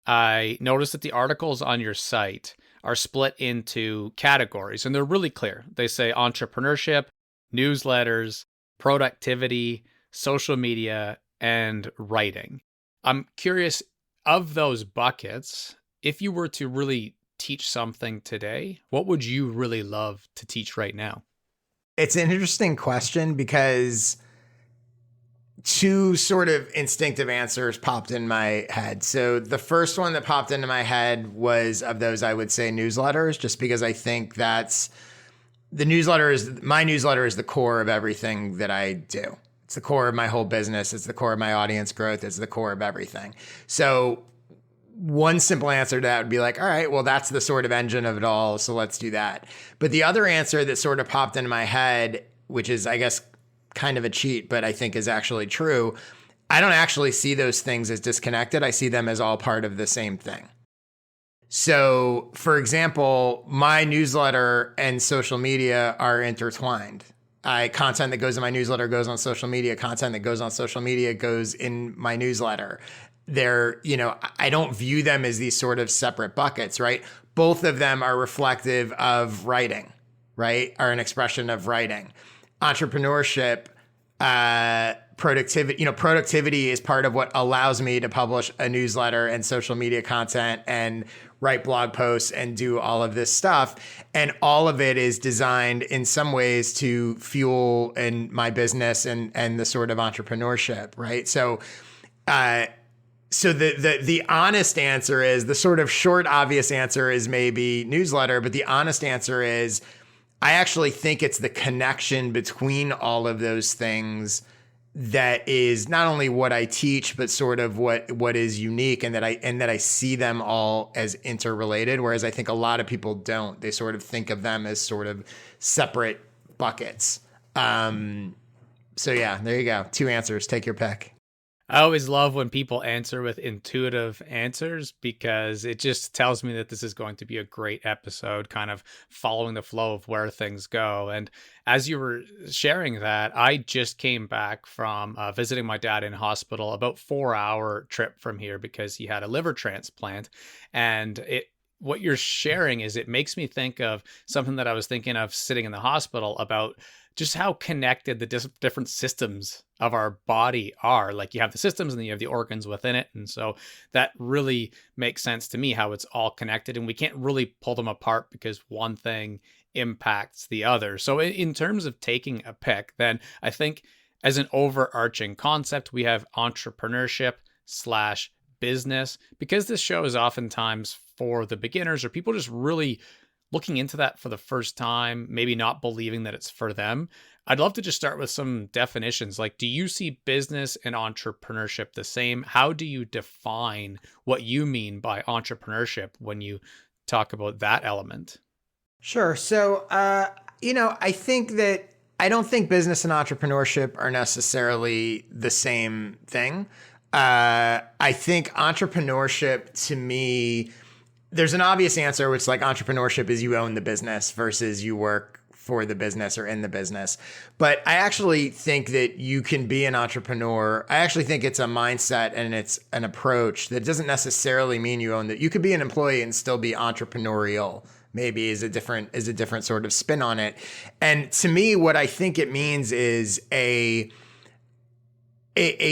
I noticed that the articles on your site are split into categories, and they're really clear. They say entrepreneurship, newsletters, productivity, social media, and writing. I'm curious, of those buckets, if you were to really teach something today, what would you really love to teach right now? It's an interesting question because two sort of instinctive answers popped in my head. So the first one that popped into my head was, of those, I would say newsletters, just because I think that's my newsletter is the core of everything that I do. It's the core of my whole business. It's the core of my audience growth. It's the core of everything. So one simple answer to that would be like, all right, well, that's the sort of engine of it all. So let's do that. But the other answer that sort of popped into my head, which is, I guess, kind of a cheat, but I think is actually true. I don't actually see those things as disconnected. I see them as all part of the same thing. So, for example, my newsletter and social media are intertwined. Content that goes in my newsletter goes on social media. Content that goes on social media goes in my newsletter. I don't view them as these sort of separate buckets, right? Both of them are reflective of writing, right? Are an expression of writing. Entrepreneurship, productivity is part of what allows me to publish a newsletter and social media content and write blog posts and do all of this stuff. And all of it is designed in some ways to fuel in my business and the sort of entrepreneurship, right? So the honest answer is, the sort of short, obvious answer is maybe newsletter, but the honest answer is, I actually think it's the connection between all of those things that is not only what I teach, but sort of what is unique, and that I see them all as interrelated. Whereas I think a lot of people don't. They sort of think of them as sort of separate buckets. So yeah, there you go. Two answers. Take your pick. I always love when people answer with intuitive answers, because it just tells me that this is going to be a great episode, kind of following the flow of where things go. And as you were sharing that, I just came back from visiting my dad in hospital, about 4-hour trip from here, because he had a liver transplant. And what you're sharing is, it makes me think of something that I was thinking of sitting in the hospital about, just how connected the different systems of our body are. Like, you have the systems and then you have the organs within it. And so that really makes sense to me, how it's all connected, and we can't really pull them apart because one thing impacts the other. So in terms of taking a pick, then I think as an overarching concept, we have entrepreneurship/business, because this show is oftentimes for the beginners or people just really looking into that for the first time, maybe not believing that it's for them. I'd love to just start with some definitions. Like, do you see business and entrepreneurship the same? How do you define what you mean by entrepreneurship when you talk about that element? Sure. So, I think that I don't think business and entrepreneurship are necessarily the same thing. I think entrepreneurship, to me, there's an obvious answer, which, like, entrepreneurship is you own the business versus you work for the business or in the business. But I actually think that you can be an entrepreneur. I actually think it's a mindset and it's an approach that doesn't necessarily mean you own that. You could be an employee and still be entrepreneurial, maybe is a different sort of spin on it. And to me, what I think it means is a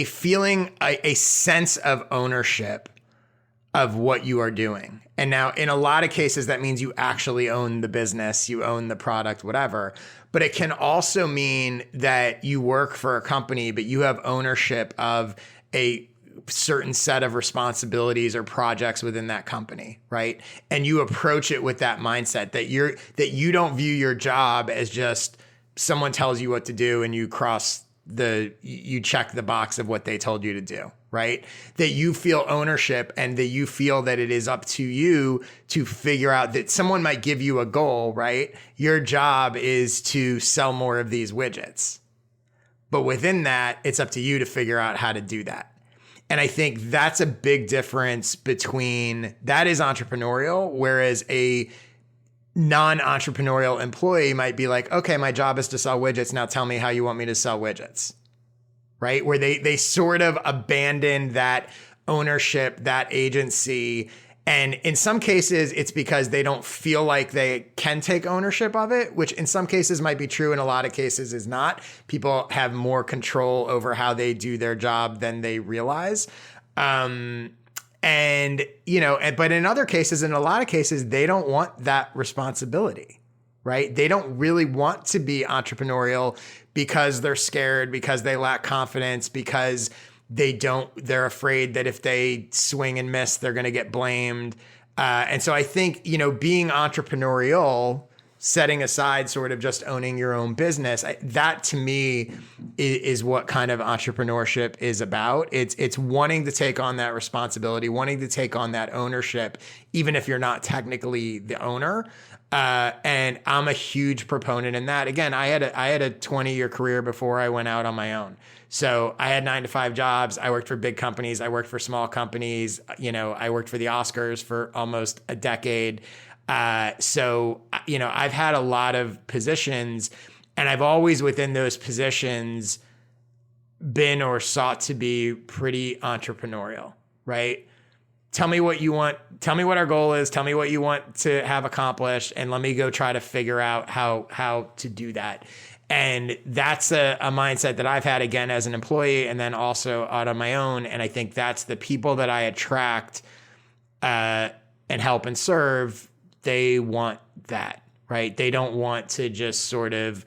feeling, a sense of ownership of what you are doing. And now, in a lot of cases, that means you actually own the business, you own the product, whatever. But it can also mean that you work for a company, but you have ownership of a certain set of responsibilities or projects within that company, right? And you approach it with that mindset that you don't view your job as just someone tells you what to do and you check the box of what they told you to do, right? That you feel ownership and that you feel that it is up to you to figure out that someone might give you a goal, right? Your job is to sell more of these widgets. But within that, it's up to you to figure out how to do that. And I think that's a big difference between that is entrepreneurial, whereas a non-entrepreneurial employee might be like, okay, my job is to sell widgets. Now tell me how you want me to sell widgets, right? Where they sort of abandon that ownership, that agency. And in some cases, it's because they don't feel like they can take ownership of it, which in some cases might be true. In a lot of cases is not. People have more control over how they do their job than they realize. And, you know, but in other cases, in a lot of cases, they don't want that responsibility, right? They don't really want to be entrepreneurial because they're scared, because they lack confidence, because they're afraid that if they swing and miss, they're going to get blamed. And so I think, you know, being entrepreneurial, setting aside sort of just owning your own business, that to me is what kind of entrepreneurship is about. It's wanting to take on that responsibility, wanting to take on that ownership, even if you're not technically the owner. And I'm a huge proponent in that. Again, I had a 20-year career before I went out on my own. So I had 9-to-5 jobs. I worked for big companies. I worked for small companies. You know, I worked for the Oscars for almost a decade. So, you know, I've had a lot of positions, and I've always within those positions been or sought to be pretty entrepreneurial, right? Tell me what you want. Tell me what our goal is. Tell me what you want to have accomplished, and let me go try to figure out how to do that. And that's a mindset that I've had, again, as an employee and then also out on my own. And I think that's the people that I attract and help and serve. They want that, right? They don't want to just sort of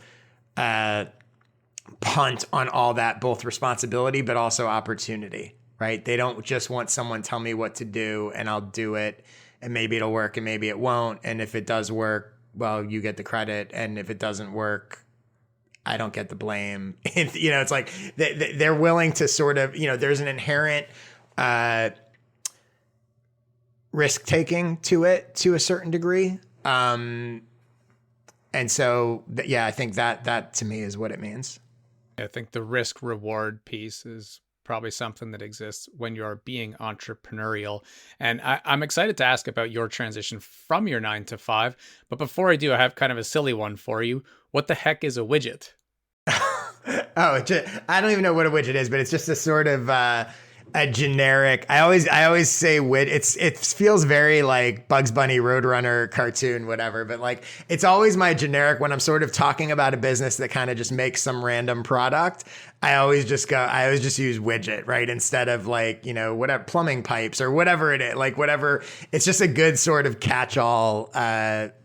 punt on all that, both responsibility, but also opportunity, right? They don't just want someone tell me what to do and I'll do it, and maybe it'll work and maybe it won't. And if it does work, well, you get the credit. And if it doesn't work, I don't get the blame. You know, it's like they're willing to sort of, you know, there's an inherent risk taking to it to a certain degree. And so, yeah, I think that to me is what it means. I think the risk reward piece is probably something that exists when you're being entrepreneurial. And I'm excited to ask about your transition from your 9-to-5. But before I do, I have kind of a silly one for you. What the heck is a widget? I don't even know what a widget is, but it's just a sort of a generic. I always say it feels very like Bugs Bunny Roadrunner cartoon, whatever. But like, it's always my generic when I'm sort of talking about a business that kind of just makes some random product. I always just use widget, right? Instead of like, you know, whatever, plumbing pipes or whatever it is, like whatever. It's just a good sort of catch-all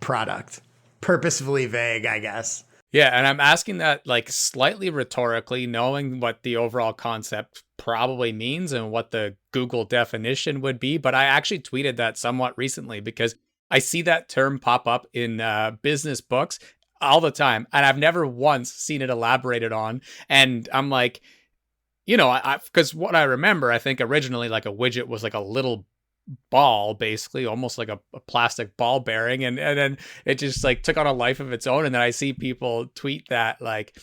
product. Purposefully vague, I guess. Yeah, and I'm asking that like slightly rhetorically, knowing what the overall concept probably means and what the Google definition would be. But I actually tweeted that somewhat recently because I see that term pop up in business books all the time, and I've never once seen it elaborated on. And I'm like, you know, because what I remember, I think originally like a widget was like a little ball, basically almost like a plastic ball bearing, and then it just like took on a life of its own. And then I see people tweet that like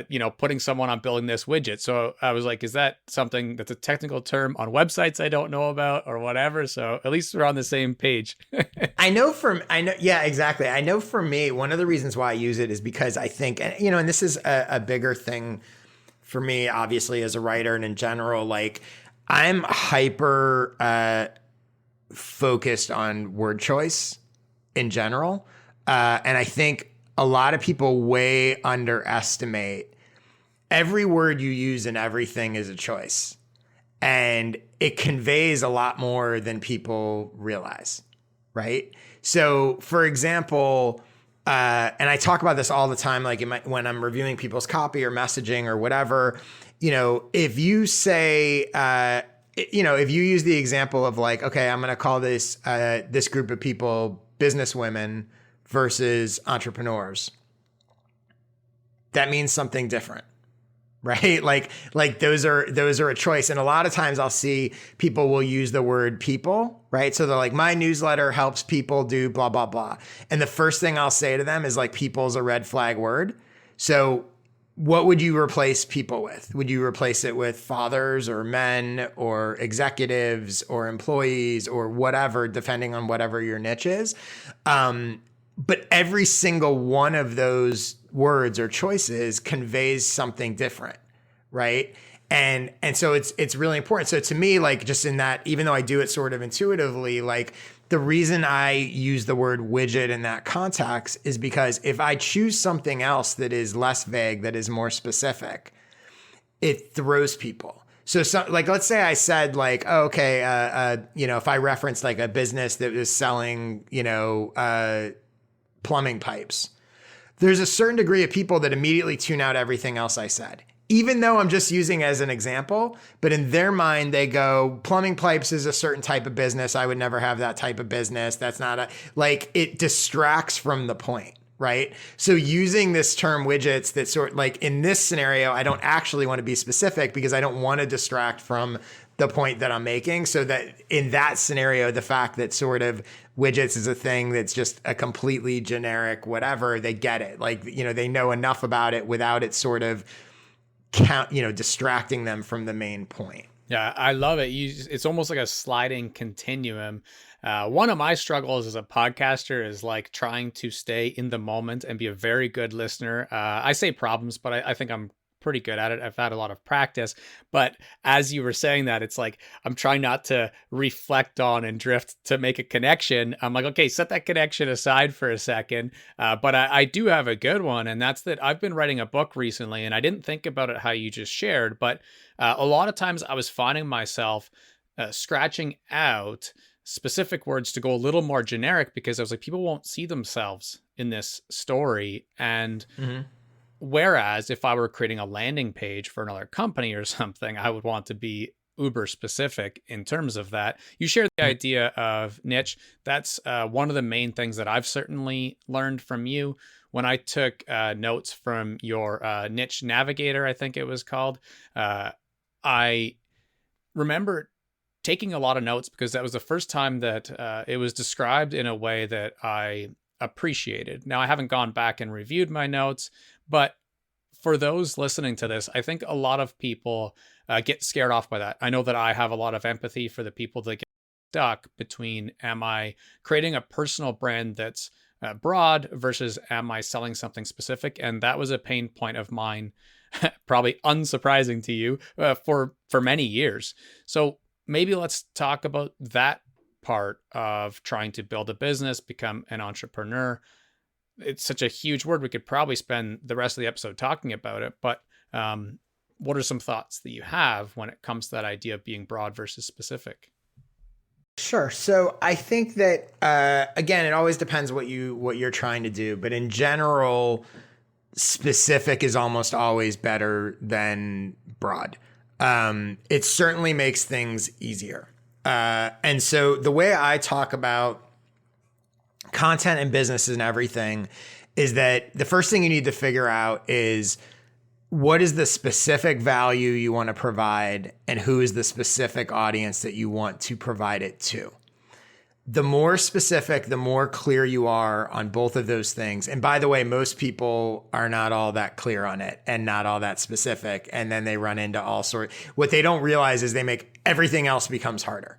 you know, putting someone on building this widget. So I was like, is that something that's a technical term on websites I don't know about or whatever? So at least we're on the same page. Yeah, exactly. I know for me, one of the reasons why I use it is because I think, you know, and this is a bigger thing for me, obviously, as a writer and in general, like I'm hyper focused on word choice in general. And I think a lot of people way underestimate every word you use in everything is a choice. And it conveys a lot more than people realize, right? So for example, and I talk about this all the time, like when I'm reviewing people's copy or messaging or whatever, you know, if you say, you know, if you use the example of like, okay, I'm going to call this group of people business women versus entrepreneurs, that means something different, right? Like those are a choice. And a lot of times I'll see people will use the word people, right? So they're like, my newsletter helps people do blah, blah, blah. And the first thing I'll say to them is like, people's a red flag word. So what would you replace people with? Would you replace it with fathers or men or executives or employees or whatever, depending on whatever your niche is? But every single one of those words or choices conveys something different, right? And so it's really important. So to me, like just in that, even though I do it sort of intuitively, like the reason I use the word widget in that context is because if I choose something else that is less vague, that is more specific, it throws people. So like, let's say I said like, oh, okay, if I referenced like a business that was selling, plumbing pipes, there's a certain degree of people that immediately tune out everything else I said, even though I'm just using as an example. But in their mind, they go, plumbing pipes is a certain type of business. I would never have that type of business. That's not it distracts from the point. Right. So using this term widgets that sort like in this scenario, I don't actually want to be specific because I don't want to distract from the point that I'm making. So that in that scenario, the fact that sort of widgets is a thing that's just a completely generic whatever, they get it. Like, they know enough about it without it sort of distracting them from the main point. Yeah, I love it. It's almost like a sliding continuum. One of my struggles as a podcaster is like trying to stay in the moment and be a very good listener. I say problems, but I think I'm pretty good at it. I've had a lot of practice. But as you were saying that, it's like I'm trying not to reflect on and drift to make a connection. I'm like, okay, set that connection aside for a second. But I do have a good one. And that's that I've been writing a book recently, and I didn't think about it how you just shared. But a lot of times I was finding myself scratching out specific words to go a little more generic because I was like, people won't see themselves in this story. And whereas if I were creating a landing page for another company or something, I would want to be uber specific in terms of that. You shared the idea of niche. That's one of the main things that I've certainly learned from you. When I took notes from your niche navigator, I think it was called, I remember taking a lot of notes because that was the first time that it was described in a way that I appreciated. Now, I haven't gone back and reviewed my notes, but for those listening to this, I think a lot of people get scared off by that. I know that I have a lot of empathy for the people that get stuck between, am I creating a personal brand that's broad versus am I selling something specific? And that was a pain point of mine, probably unsurprising to you, for many years. So maybe let's talk about that part of trying to build a business, become an entrepreneur. It's such a huge word. We could probably spend the rest of the episode talking about it, but what are some thoughts that you have when it comes to that idea of being broad versus specific? Sure. So I think that, again, it always depends what you're trying to do, but in general, specific is almost always better than broad. It certainly makes things easier. And so the way I talk about content and business and everything is that the first thing you need to figure out is what is the specific value you want to provide and who is the specific audience that you want to provide it to. The more specific, the more clear you are on both of those things. And by the way, most people are not all that clear on it and not all that specific. And then they run into all sorts. What they don't realize is they make everything else becomes harder.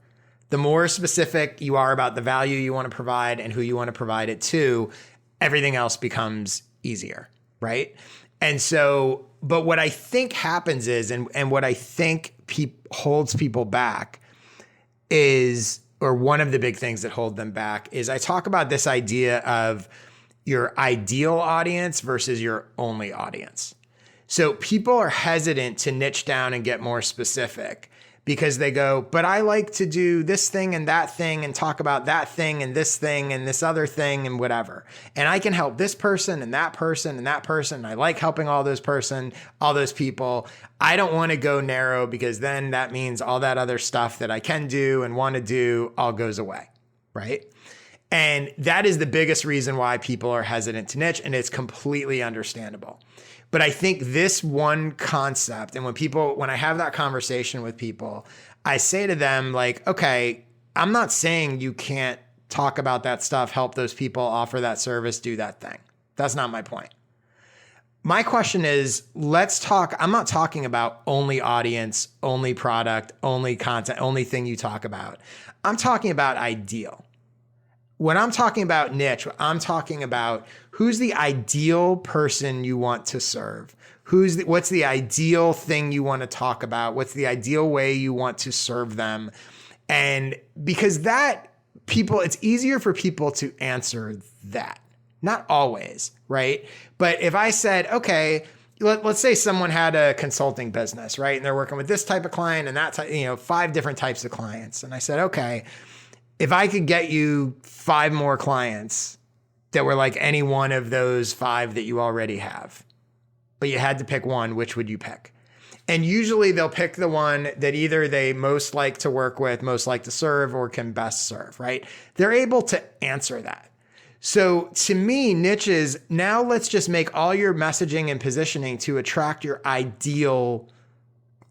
The more specific you are about the value you want to provide and who you want to provide it to, everything else becomes easier, right? And so, but what I think happens is, and what I think holds people back is, or one of the big things that hold them back is I talk about this idea of your ideal audience versus your only audience. So people are hesitant to niche down and get more specific because they go, but I like to do this thing and that thing and talk about that thing and this other thing and whatever. And I can help this person and that person and that person. I like helping all those people. I don't want to go narrow because then that means all that other stuff that I can do and want to do all goes away, right? And that is the biggest reason why people are hesitant to niche, and it's completely understandable. But I think this one concept, and when I have that conversation with people, I say to them like, okay, I'm not saying you can't talk about that stuff, help those people, offer that service, do that thing. That's not my point. My question is, I'm not talking about only audience, only product, only content, only thing you talk about. I'm talking about ideal. when I'm talking about niche, I'm talking about who's the ideal person you want to serve. What's the ideal thing you want to talk about? What's the ideal way you want to serve them? And because it's easier for people to answer that. Not always, right? But if I said, okay, let's say someone had a consulting business, right? And they're working with this type of client and that type, 5 different types of clients. And I said, okay, if I could get you 5 more clients that were like any one of those 5 that you already have, but you had to pick one, which would you pick? And usually they'll pick the one that either they most like to work with, most like to serve, or can best serve, right? They're able to answer that. So to me, niches, now let's just make all your messaging and positioning to attract your ideal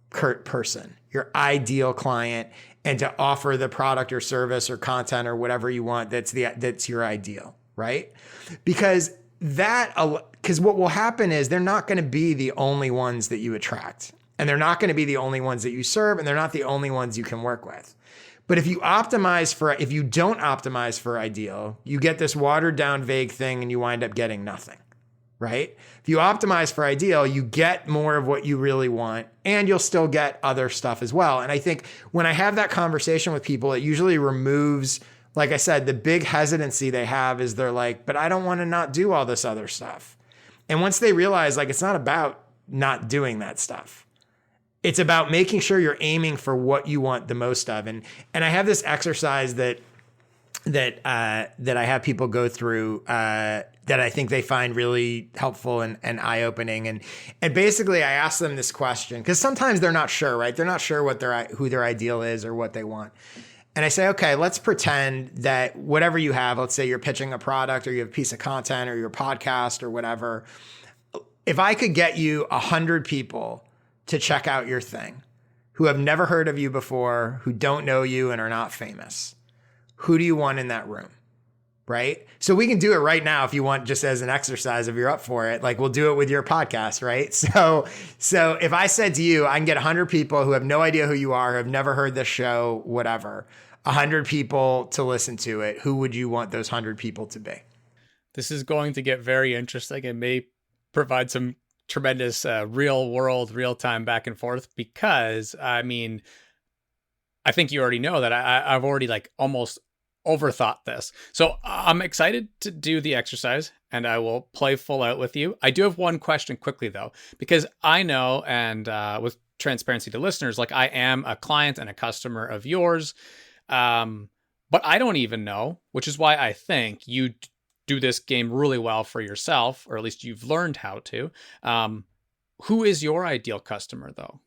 person, your ideal client, and to offer the product or service or content or whatever you want that's your ideal, right? Because what will happen is they're not going to be the only ones that you attract, and they're not going to be the only ones that you serve, and they're not the only ones you can work with. But if you don't optimize for ideal, you get this watered down vague thing and you wind up getting nothing, right? If you optimize for ideal, you get more of what you really want, and you'll still get other stuff as well. And I think when I have that conversation with people, it usually removes, like I said, the big hesitancy they have is they're like, but I don't want to not do all this other stuff. And once they realize, like, it's not about not doing that stuff. It's about making sure you're aiming for what you want the most of. And I have this exercise that I have people go through that I think they find really helpful and eye-opening. And basically I ask them this question, because sometimes they're not sure, right? They're not sure who their ideal is or what they want. And I say, okay, let's pretend that whatever you have, let's say you're pitching a product or you have a piece of content or your podcast or whatever. If I could get you 100 people to check out your thing who have never heard of you before, who don't know you and are not famous, who do you want in that room? Right? So we can do it right now if you want, just as an exercise, if you're up for it. Like, we'll do it with your podcast, right? So if I said to you, I can get 100 people who have no idea who you are, have never heard this show, whatever, 100 people to listen to it, who would you want those 100 people to be? This is going to get very interesting and may provide some tremendous real time back and forth, because I mean, I think you already know that I've already like almost overthought this. So I'm excited to do the exercise and I will play full out with you. I do have one question quickly though, because I know, and with transparency to listeners, like I am a client and a customer of yours. But I don't even know, which is why I think you do this game really well for yourself, or at least you've learned how to. Who is your ideal customer though?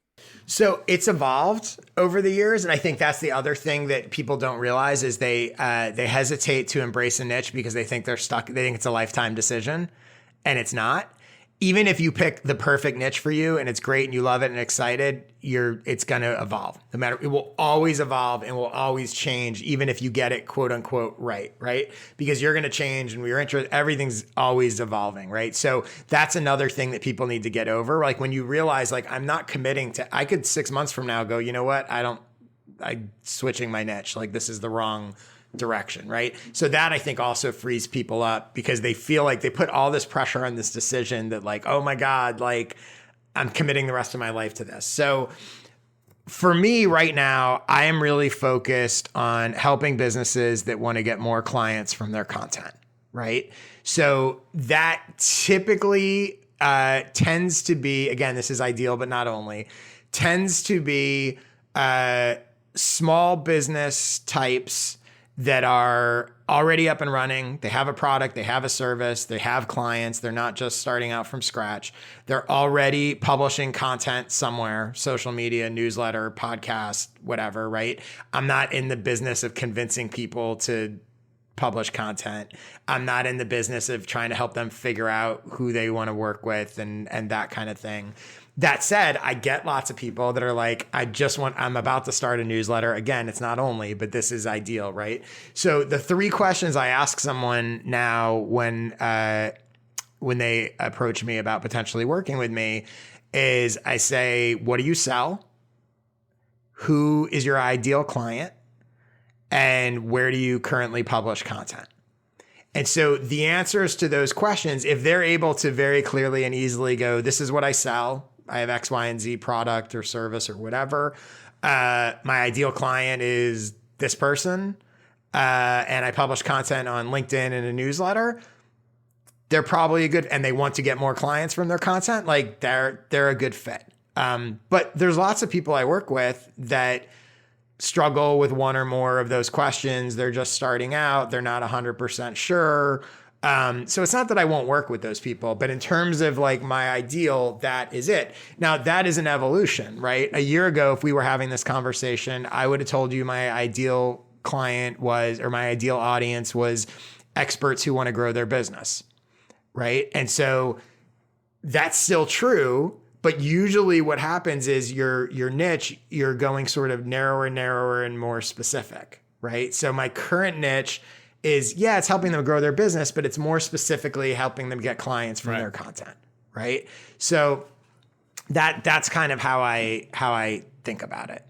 So it's evolved over the years. And I think that's the other thing that people don't realize is they hesitate to embrace a niche because they think they're stuck. They think it's a lifetime decision, and it's not. Even if you pick the perfect niche for you and it's great and you love it and excited, it's going to evolve. No matter, it will always evolve and will always change, even if you get it quote unquote right? Because you're going to change and we're interested. Everything's always evolving, right? So that's another thing that people need to get over. Like when you realize, like, I'm not committing to, I could 6 months from now go, you know what? I'm switching my niche. Like, this is the wrong direction, right? So that I think also frees people up because they feel like they put all this pressure on this decision that, like, oh my God, like, I'm committing the rest of my life to this. So for me right now, I am really focused on helping businesses that want to get more clients from their content, right? So that typically tends to be, again, this is ideal, but not only, tends to be small business types that are already up and running. They have a product, they have a service, they have clients. They're not just starting out from scratch. They're already publishing content somewhere, social media, newsletter, podcast, whatever, right? I'm not in the business of convincing people to publish content. I'm not in the business of trying to help them figure out who they want to work with and that kind of thing. That said, I get lots of people that are like, I'm about to start a newsletter. Again, it's not only, but this is ideal, right? So the 3 questions I ask someone now when they approach me about potentially working with me is I say, what do you sell? Who is your ideal client? And where do you currently publish content? And so the answers to those questions, if they're able to very clearly and easily go, this is what I sell, I have X, Y, and Z product or service or whatever. My ideal client is this person, and I publish content on LinkedIn and a newsletter. They're probably a good, and they want to get more clients from their content. Like they're a good fit. But there's lots of people I work with that struggle with one or more of those questions. They're just starting out. They're not 100% sure. So it's not that I won't work with those people, but in terms of like my ideal, that is it. Now that is an evolution, right? A year ago, if we were having this conversation, I would have told you my ideal client was, or my ideal audience was experts who want to grow their business, right? And so that's still true. But usually what happens is your niche, you're going sort of narrower and narrower and more specific, right? So my current niche is, yeah, it's helping them grow their business, but it's more specifically helping them get clients from their content, right? So that's kind of how I think about it.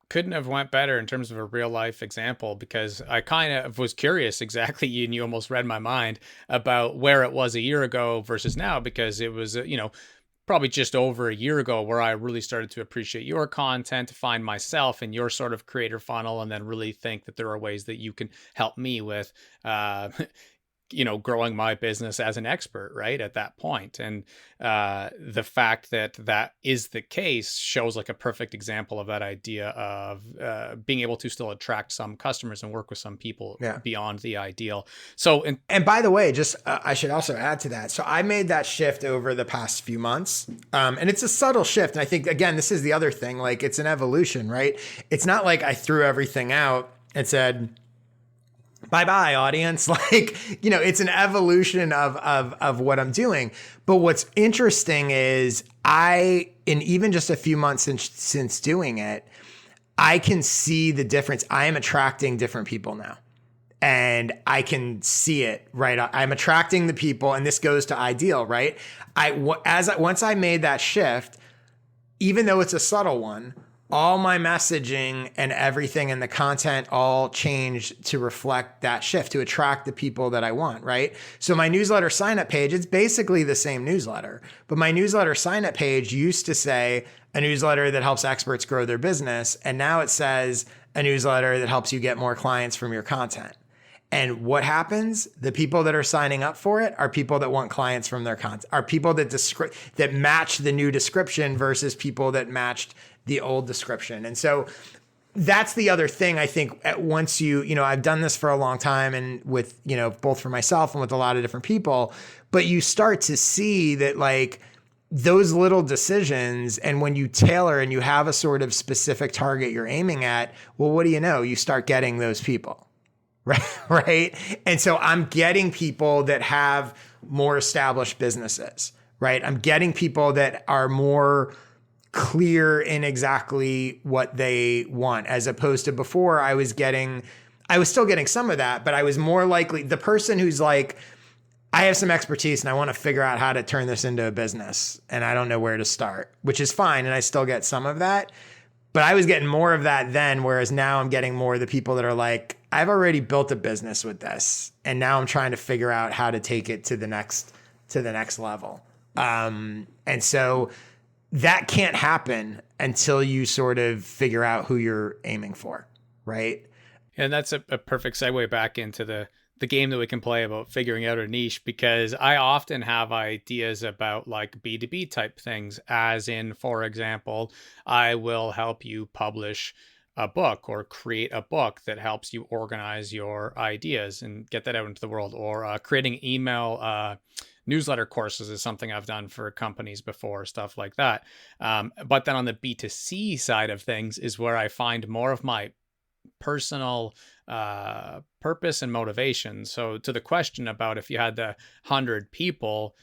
Couldn't have went better in terms of a real life example, because I kind of was curious exactly, and you almost read my mind about where it was a year ago versus now, because it was, probably just over a year ago where I really started to appreciate your content, find myself in your sort of creator funnel, and then really think that there are ways that you can help me with, growing my business as an expert, right? At that point. And the fact that that is the case shows like a perfect example of that idea of being able to still attract some customers and work with some people beyond the ideal. So, and by the way, just I should also add to that. So I made that shift over the past few months, and it's a subtle shift. And I think, again, this is the other thing, like it's an evolution, right? It's not like I threw everything out and said, bye-bye audience. Like, it's an evolution of what I'm doing. But what's interesting is in even just a few months since doing it, I can see the difference. I am attracting different people now. And I can see it, right? I'm attracting the people, and this goes to ideal, right? Once I made that shift, even though it's a subtle one, all my messaging and everything and the content all changed to reflect that shift, to attract the people that I want, right? So my newsletter sign-up page, it's basically the same newsletter, but my newsletter sign-up page used to say a newsletter that helps experts grow their business, and now it says a newsletter that helps you get more clients from your content. And what happens? The people that are signing up for it are people that want clients from their content, are people that match the new description versus people that matched the old description. And so that's the other thing. I think once I've done this for a long time, and with, both for myself and with a lot of different people, but you start to see that like those little decisions, and when you tailor and you have a sort of specific target you're aiming at, well, what do you know? You start getting those people. Right. And so I'm getting people that have more established businesses, right? I'm getting people that are more clear in exactly what they want, as opposed to before I was still getting some of that, but I was more likely the person who's like, I have some expertise and I want to figure out how to turn this into a business and I don't know where to start, which is fine. And I still get some of that, but I was getting more of that then. Whereas now I'm getting more of the people that are like, I've already built a business with this, and now I'm trying to figure out how to take it to the next level. And so that can't happen until you sort of figure out who you're aiming for, right? And that's a perfect segue back into the game that we can play about figuring out a niche, because I often have ideas about like B2B type things, as in, for example, I will help you publish a book or create a book that helps you organize your ideas and get that out into the world, or creating email newsletter courses is something I've done for companies before, stuff like that. But then on the B2C side of things is where I find more of my personal purpose and motivation. So to the question about if you had the 100 people,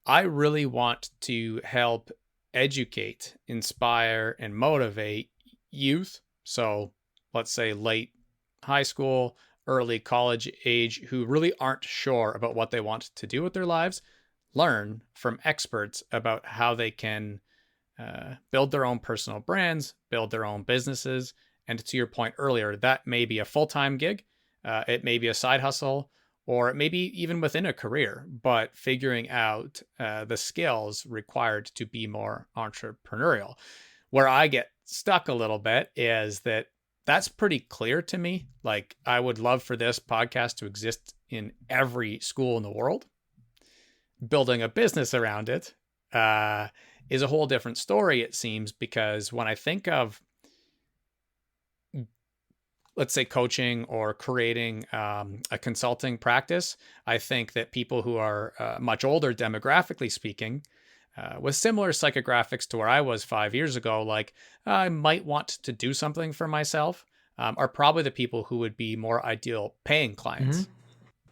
I really want to help educate, inspire, and motivate youth. So let's say late high school, early college age, who really aren't sure about what they want to do with their lives, learn from experts about how they can build their own personal brands, build their own businesses, And to your point earlier, that may be a full-time gig, it may be a side hustle, or it may be even within a career, but figuring out the skills required to be more entrepreneurial. Where I get stuck a little bit is that that's pretty clear to me. Like, I would love for this podcast to exist in every school in the world. Building a business around it is a whole different story, it seems, because when I think of, let's say, coaching or creating a consulting practice, I think that people who are much older, demographically speaking, with similar psychographics to where I was 5 years ago, like I might want to do something for myself, are probably the people who would be more ideal paying clients.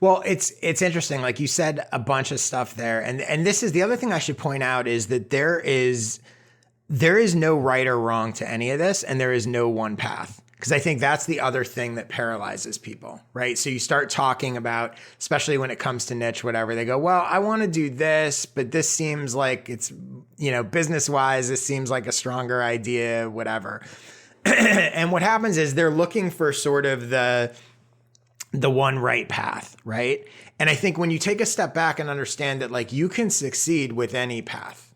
Well, it's interesting. Like you said a bunch of stuff there. And this is the other thing I should point out is that there is no right or wrong to any of this, and there is no one path. Because I think that's the other thing that paralyzes people, right? So you start talking about, especially when it comes to niche, whatever, they go, well, I want to do this, but this seems like it's, business wise, this seems like a stronger idea, whatever. And what happens is they're looking for sort of the one right path, right? And I think when you take a step back and understand that, like, you can succeed with any path,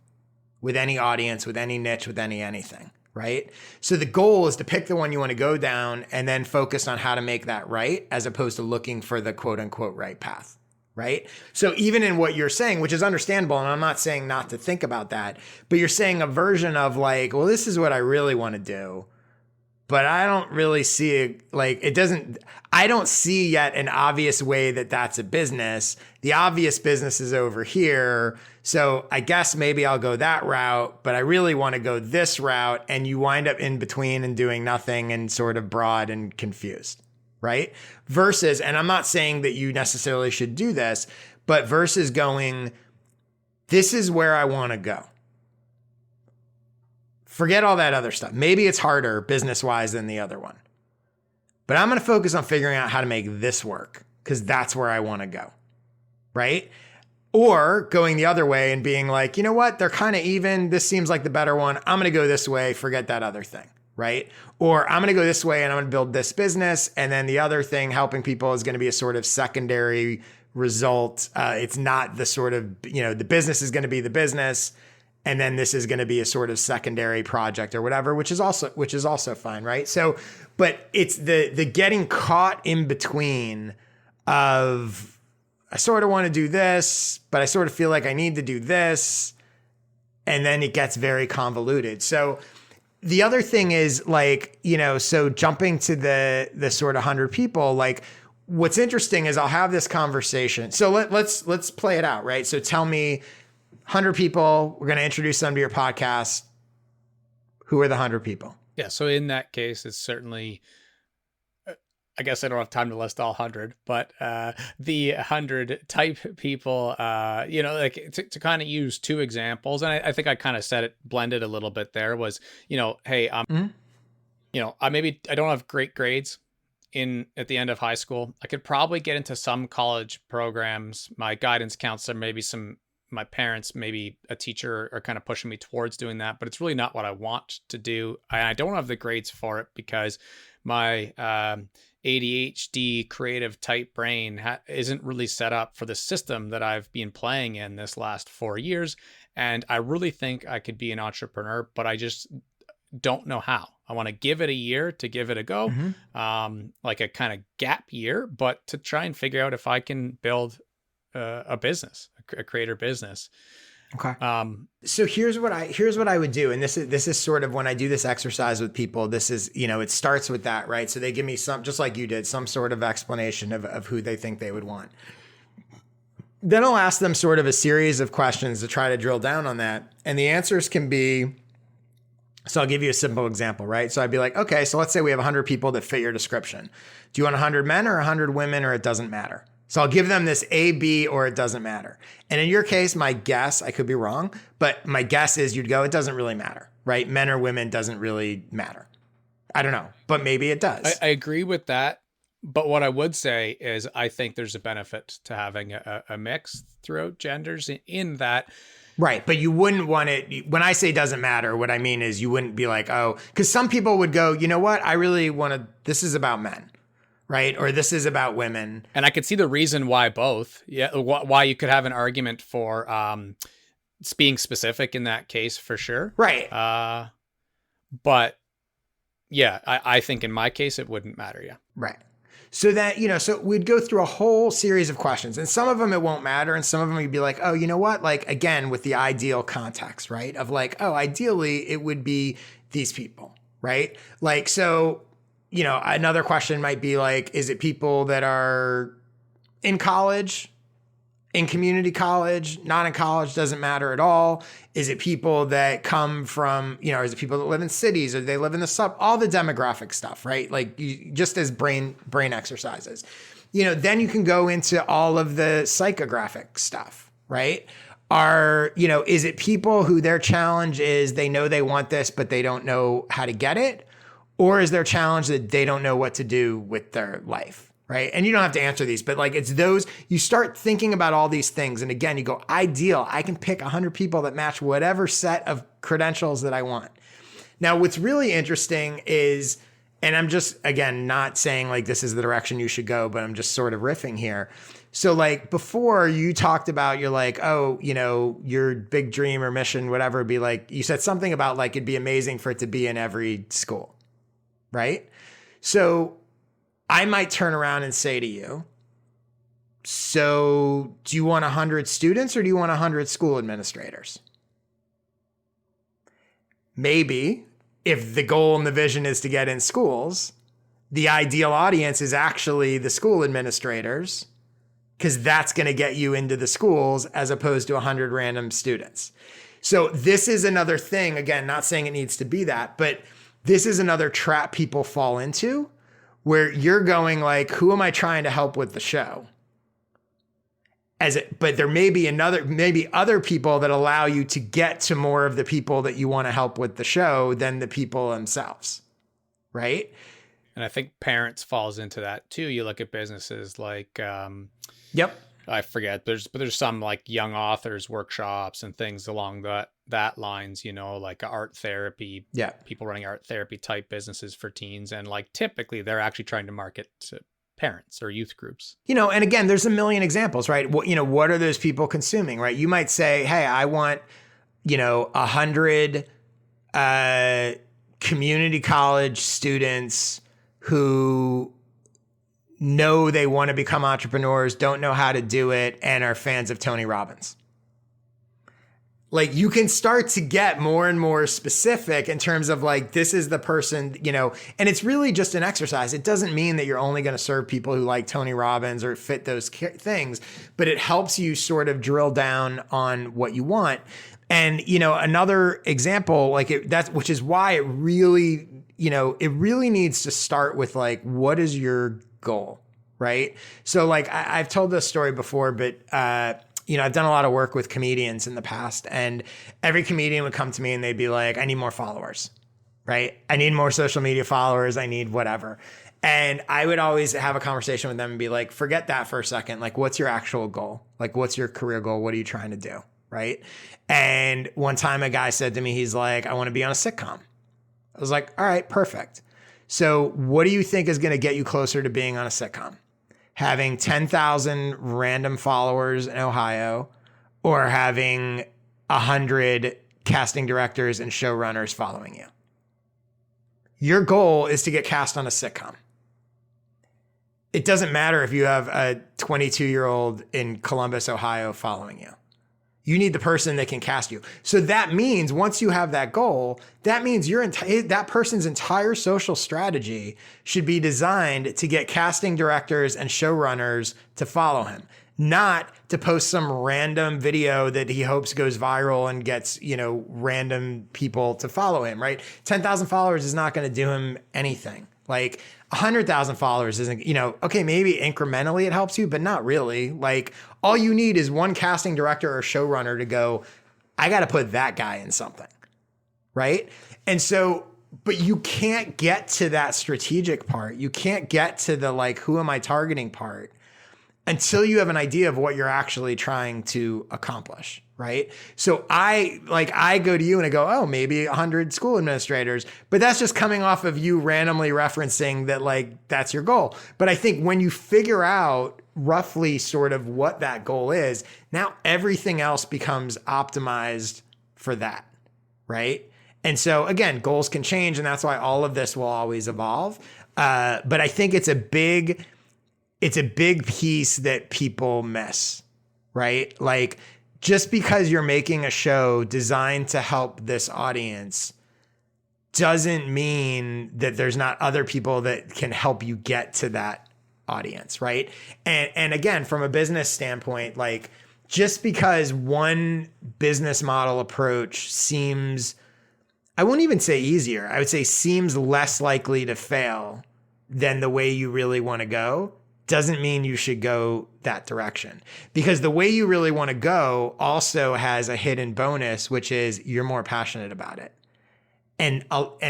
with any audience, with any niche, with anything, right? So the goal is to pick the one you want to go down and then focus on how to make that right, as opposed to looking for the quote unquote right path, right? So even in what you're saying, which is understandable, and I'm not saying not to think about that, but you're saying a version of like, well, this is what I really want to do, but I don't really see it, like, I don't see yet an obvious way that that's a business. The obvious business is over here. So I guess maybe I'll go that route, but I really want to go this route. And you wind up in between and doing nothing and sort of broad and confused, right? Versus, and I'm not saying that you necessarily should do this, but versus going, this is where I want to go. Forget all that other stuff. Maybe it's harder business-wise than the other one. But I'm going to focus on figuring out how to make this work, because that's where I want to go, right? Or going the other way and being like, you know what? They're kind of even. This seems like the better one. I'm going to go this way. Forget that other thing, right? Or I'm going to go this way and I'm going to build this business. And then the other thing, helping people, is going to be a sort of secondary result. It's not the sort of, the business is going to be the business. And then this is going to be a sort of secondary project or whatever, which is also fine, right? So, but it's the getting caught in between of, I sort of want to do this, but I sort of feel like I need to do this, and then it gets very convoluted. So the other thing is, like, so jumping to the sort of 100 people, like, what's interesting is I'll have this conversation. So let's play it out, right? So tell me, 100 people, we're going to introduce them to your podcast. Who are the 100 people? Yeah. So in that case, it's certainly, I guess I don't have time to list all 100, but the 100 type people, like to kind of use two examples. And I think I kind of said it, blended a little bit there, was, hey, I don't have great grades at the end of high school. I could probably get into some college programs. My guidance counselor, my parents, maybe a teacher, are kind of pushing me towards doing that, but it's really not what I want to do. I don't have the grades for it because my ADHD creative type brain isn't really set up for the system that I've been playing in this last 4 years. And I really think I could be an entrepreneur, but I just don't know how. I want to give it a year to give it a go, like a kind of gap year, but to try and figure out if I can build a business, a creator business. Okay. So here's what I would do. And this is sort of when I do this exercise with people, this is, it starts with that, right? So they give me just like you did, some sort of explanation of who they think they would want. Then I'll ask them sort of a series of questions to try to drill down on that. And the answers can be, so I'll give you a simple example, right? So I'd be like, okay, so let's say we have 100 people that fit your description. Do you want 100 men or 100 women, or it doesn't matter? So I'll give them this A, B, or it doesn't matter. And in your case, my guess, I could be wrong, but my guess is you'd go, it doesn't really matter, right? Men or women doesn't really matter. I don't know, but maybe it does. I agree with that. But what I would say is I think there's a benefit to having a mix throughout genders in that, Right. But you wouldn't want it. When I say doesn't matter, what I mean is you wouldn't be like, oh, because some people would go, you know what? I really want to, this is about men, right? Or this is about women. And I could see the reason why both. Yeah, why you could have an argument for being specific in that case for sure. Right. But yeah, I think in my case it wouldn't matter. Yeah. Right. So that, so we'd go through a whole series of questions, and some of them it won't matter. And some of them you'd be like, oh, you know what? Like, again, with the ideal context, right? Of like, oh, ideally it would be these people, right? Like, so, another question might be like, is it people that are in college, in community college, not in college, doesn't matter at all? Is it people that come from, is it people that live in cities or they live in the all the demographic stuff, right? Like just as brain exercises, then you can go into all of the psychographic stuff, right? Is it people who their challenge is they know they want this, but they don't know how to get it? Or is their challenge that they don't know what to do with their life? Right. And you don't have to answer these, but like it's those, you start thinking about all these things. And again, you go, ideal. I can pick 100 people that match whatever set of credentials that I want. Now, what's really interesting is, and I'm just, again, not saying like this is the direction you should go, but I'm just sort of riffing here. So like before you talked about, you're like, oh, your big dream or mission, whatever, would be like, you said something about like, it'd be amazing for it to be in every school. Right. So I might turn around and say to you, so do you want 100 students or do you want 100 school administrators? Maybe if the goal and the vision is to get in schools, the ideal audience is actually the school administrators, because that's going to get you into the schools as opposed to 100 random students. So this is another thing, again, not saying it needs to be that, but this is another trap people fall into, where you're going like, who am I trying to help with the show? But there may be maybe other people that allow you to get to more of the people that you want to help with the show than the people themselves. Right. And I think parents falls into that too. You look at businesses like, yep. I forget. There's some like young authors workshops and things along that lines, like art therapy, people running art therapy type businesses for teens. And like typically they're actually trying to market to parents or youth groups. And again, there's a million examples, right? What are those people consuming, right? You might say, hey, I want, 100 community college students who know they want to become entrepreneurs, don't know how to do it, and are fans of Tony Robbins. Like you can start to get more and more specific in terms of like, this is the person, and it's really just an exercise. It doesn't mean that you're only going to serve people who like Tony Robbins or fit those things, but it helps you sort of drill down on what you want. And, another example, which is why it really needs to start with like, what is your goal, right? So like I've told this story before, but I've done a lot of work with comedians in the past, and every comedian would come to me and they'd be like, I need more followers, right? I need more social media followers. I need whatever. And I would always have a conversation with them and be like, forget that for a second. Like, what's your actual goal? Like, what's your career goal? What are you trying to do? Right. And one time a guy said to me, he's like, I want to be on a sitcom. I was like, all right, perfect. So what do you think is going to get you closer to being on a sitcom? Having 10,000 random followers in Ohio, or having 100 casting directors and showrunners following you? Your goal is to get cast on a sitcom. It doesn't matter if you have a 22-year-old in Columbus, Ohio following you. You need the person that can cast you. So that means once you have that goal, that means that person's entire social strategy should be designed to get casting directors and showrunners to follow him, not to post some random video that he hopes goes viral and gets, random people to follow him, right? 10,000 followers is not going to do him anything. Like 100,000 followers isn't, okay, maybe incrementally it helps you, but not really. Like all you need is one casting director or showrunner to go, I got to put that guy in something. Right. And so, but you can't get to that strategic part. You can't get to the like, who am I targeting part until you have an idea of what you're actually trying to accomplish. right? So I go to you and I go, oh, maybe 100 school administrators, but that's just coming off of you randomly referencing that like that's your goal. But I think when you figure out roughly sort of what that goal is, now everything else becomes optimized for that, right? And so again, goals can change, and that's why all of this will always evolve. But I think it's a big piece that people miss, right? Like, just because you're making a show designed to help this audience doesn't mean that there's not other people that can help you get to that audience, right? And again, from a business standpoint, like, just because one business model approach seems, I wouldn't even say easier, I would say seems less likely to fail than the way you really want to go, doesn't mean you should go that direction. Because the way you really want to go also has a hidden bonus, which is you're more passionate about it and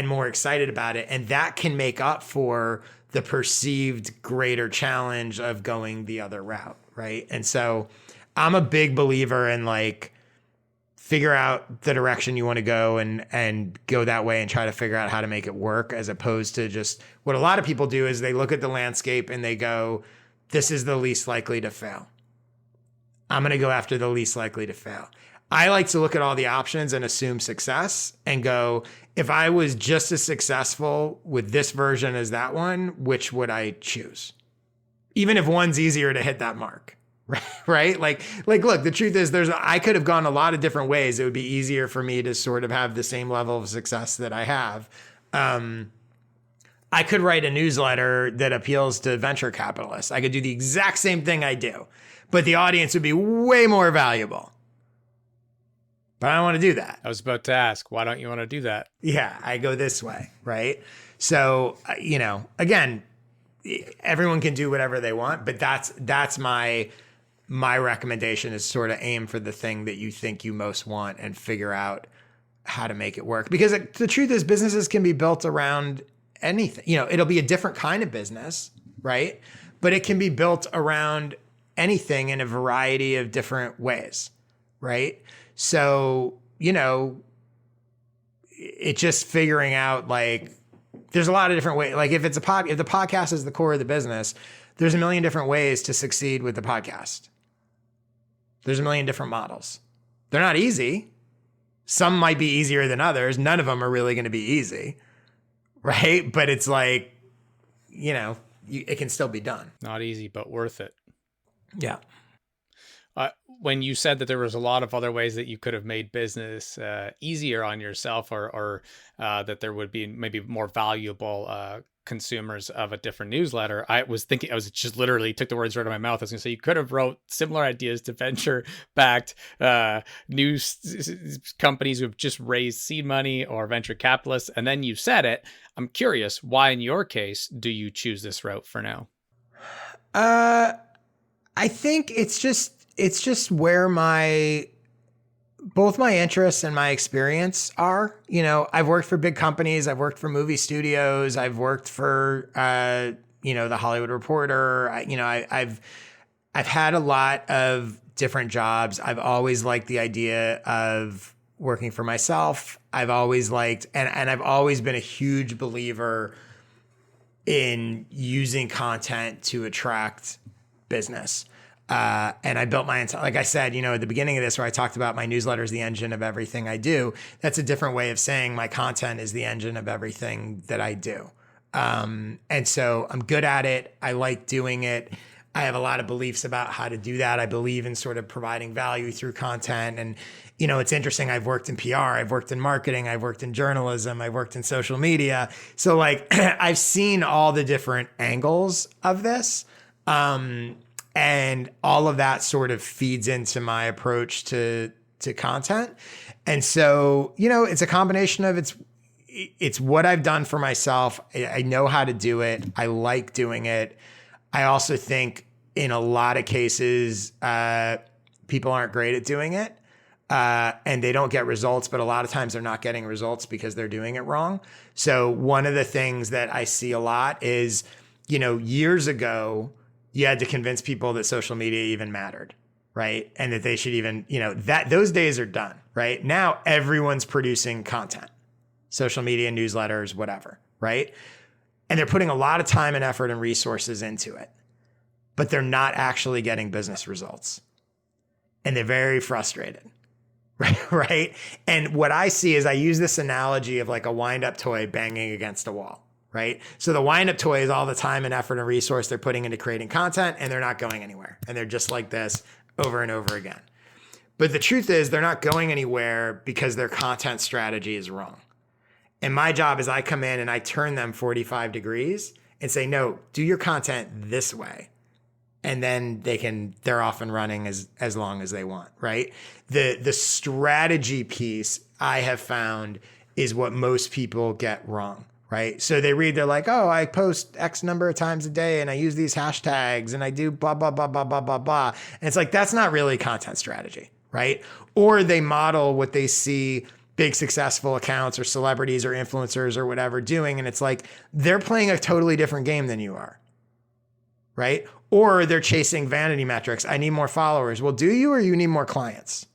more excited about it. And that can make up for the perceived greater challenge of going the other route, right? And so I'm a big believer in like, figure out the direction you want to go and go that way and try to figure out how to make it work, as opposed to just what a lot of people do is they look at the landscape and they go, this is the least likely to fail. I'm going to go after the least likely to fail. I like to look at all the options and assume success and go, if I was just as successful with this version as that one, which would I choose? Even if one's easier to hit that mark. Right? Like, look, the truth is I could have gone a lot of different ways. It would be easier for me to sort of have the same level of success that I have. I could write a newsletter that appeals to venture capitalists. I could do the exact same thing I do, but the audience would be way more valuable. But I don't want to do that. I was about to ask, why don't you want to do that? Yeah, I go this way, right? So, again, everyone can do whatever they want, but that's my recommendation, is sort of aim for the thing that you think you most want and figure out how to make it work. Because the truth is, businesses can be built around anything. It'll be a different kind of business, right? But it can be built around anything in a variety of different ways, right? So, it's just figuring out, like, there's a lot of different ways. Like, if the podcast is the core of the business, there's a million different ways to succeed with the podcast. There's a million different models. They're not easy. Some might be easier than others. None of them are really going to be easy, right? But it's like, it can still be done. Not easy, but worth it. Yeah. When you said that there was a lot of other ways that you could have made business easier on yourself, or that there would be maybe more valuable consumers of a different newsletter, I was just literally took the words right out of my mouth. I was going to say, you could have wrote similar ideas to venture-backed news companies who have just raised seed money, or venture capitalists, and then you said it. I'm curious, why in your case do you choose this route for now? I think it's just where both my interests and my experience are. I've worked for big companies. I've worked for movie studios. I've worked for, the Hollywood Reporter. I've had a lot of different jobs. I've always liked the idea of working for myself. I've always liked, and I've always been a huge believer in using content to attract business. And I built my entire, like I said, at the beginning of this, where I talked about my newsletter is the engine of everything I do. That's a different way of saying my content is the engine of everything that I do. And so I'm good at it. I like doing it. I have a lot of beliefs about how to do that. I believe in sort of providing value through content. And, it's interesting. I've worked in PR, I've worked in marketing, I've worked in journalism, I've worked in social media. So like I've seen all the different angles of this. And all of that sort of feeds into my approach to content. And so, it's a combination of it's what I've done for myself. I know how to do it. I like doing it. I also think in a lot of cases, people aren't great at doing it. And they don't get results, but a lot of times they're not getting results because they're doing it wrong. So one of the things that I see a lot is, years ago, you had to convince people that social media even mattered, right? And that they should even, that those days are done, right? Now everyone's producing content, social media, newsletters, whatever, right? And they're putting a lot of time and effort and resources into it, but they're not actually getting business results. And they're very frustrated, right? And what I see is I use this analogy of like a wind-up toy banging against a wall, right? So the wind-up toy is all the time and effort and resource they're putting into creating content, and they're not going anywhere. And they're just like this over and over again. But the truth is they're not going anywhere because their content strategy is wrong. And my job is I come in and I turn them 45 degrees and say, no, do your content this way. And then they're off and running as long as they want, right? The strategy piece I have found is what most people get wrong, right? So they're like, oh, I post X number of times a day and I use these hashtags and I do blah, blah, blah, blah, blah, blah, blah. And it's like, that's not really content strategy, right? Or they model what they see big successful accounts or celebrities or influencers or whatever doing. And it's like, they're playing a totally different game than you are, right? Or they're chasing vanity metrics. I need more followers. Well, do you, or you need more clients?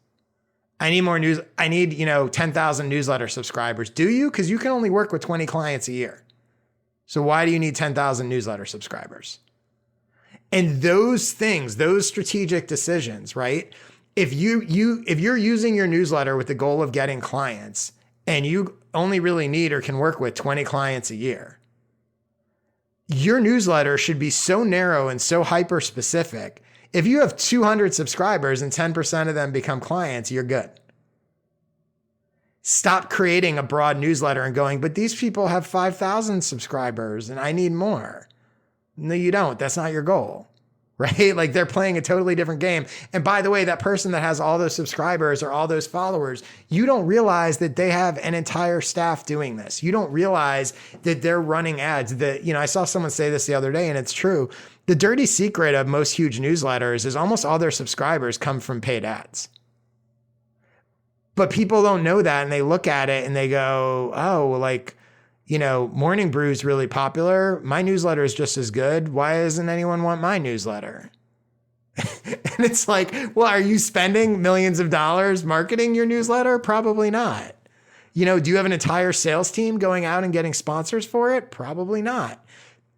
I need more news. I need, 10,000 newsletter subscribers. Do you? Because you can only work with 20 clients a year. So why do you need 10,000 newsletter subscribers? And those things, those strategic decisions, right? If you're using your newsletter with the goal of getting clients and you only really need or can work with 20 clients a year, your newsletter should be so narrow and so hyper specific. If you have 200 subscribers and 10% of them become clients, you're good. Stop creating a broad newsletter and going, but these people have 5,000 subscribers and I need more. No, you don't. That's not your goal, right? Like they're playing a totally different game. And by the way, that person that has all those subscribers or all those followers, you don't realize that they have an entire staff doing this. You don't realize that they're running ads. That, I saw someone say this the other day and it's true. The dirty secret of most huge newsletters is almost all their subscribers come from paid ads. But people don't know that and they look at it and they go, oh, like, Morning Brew is really popular. My newsletter is just as good. Why doesn't anyone want my newsletter? And it's like, well, are you spending millions of dollars marketing your newsletter? Probably not. Do you have an entire sales team going out and getting sponsors for it? Probably not.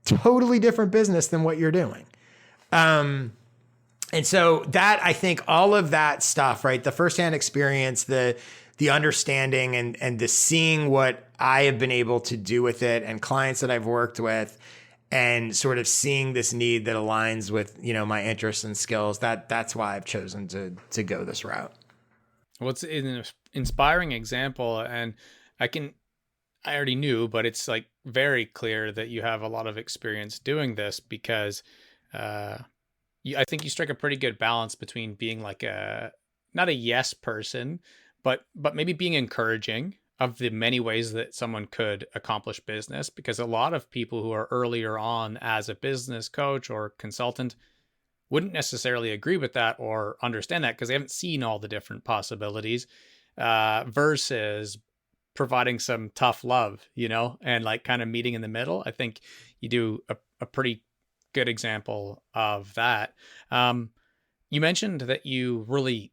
Totally different business than what you're doing. And so that, I think all of that stuff, right? The firsthand experience, the understanding and the seeing what I have been able to do with it and clients that I've worked with and sort of seeing this need that aligns with, my interests and skills, that's why I've chosen to go this route. Well, it's an inspiring example, and I already knew, but it's like very clear that you have a lot of experience doing this because I think you strike a pretty good balance between being like not a yes person, but maybe being encouraging of the many ways that someone could accomplish business, because a lot of people who are earlier on as a business coach or consultant wouldn't necessarily agree with that or understand that because they haven't seen all the different possibilities versus providing some tough love, and like kind of meeting in the middle. I think you do a pretty good example of that. You mentioned that you really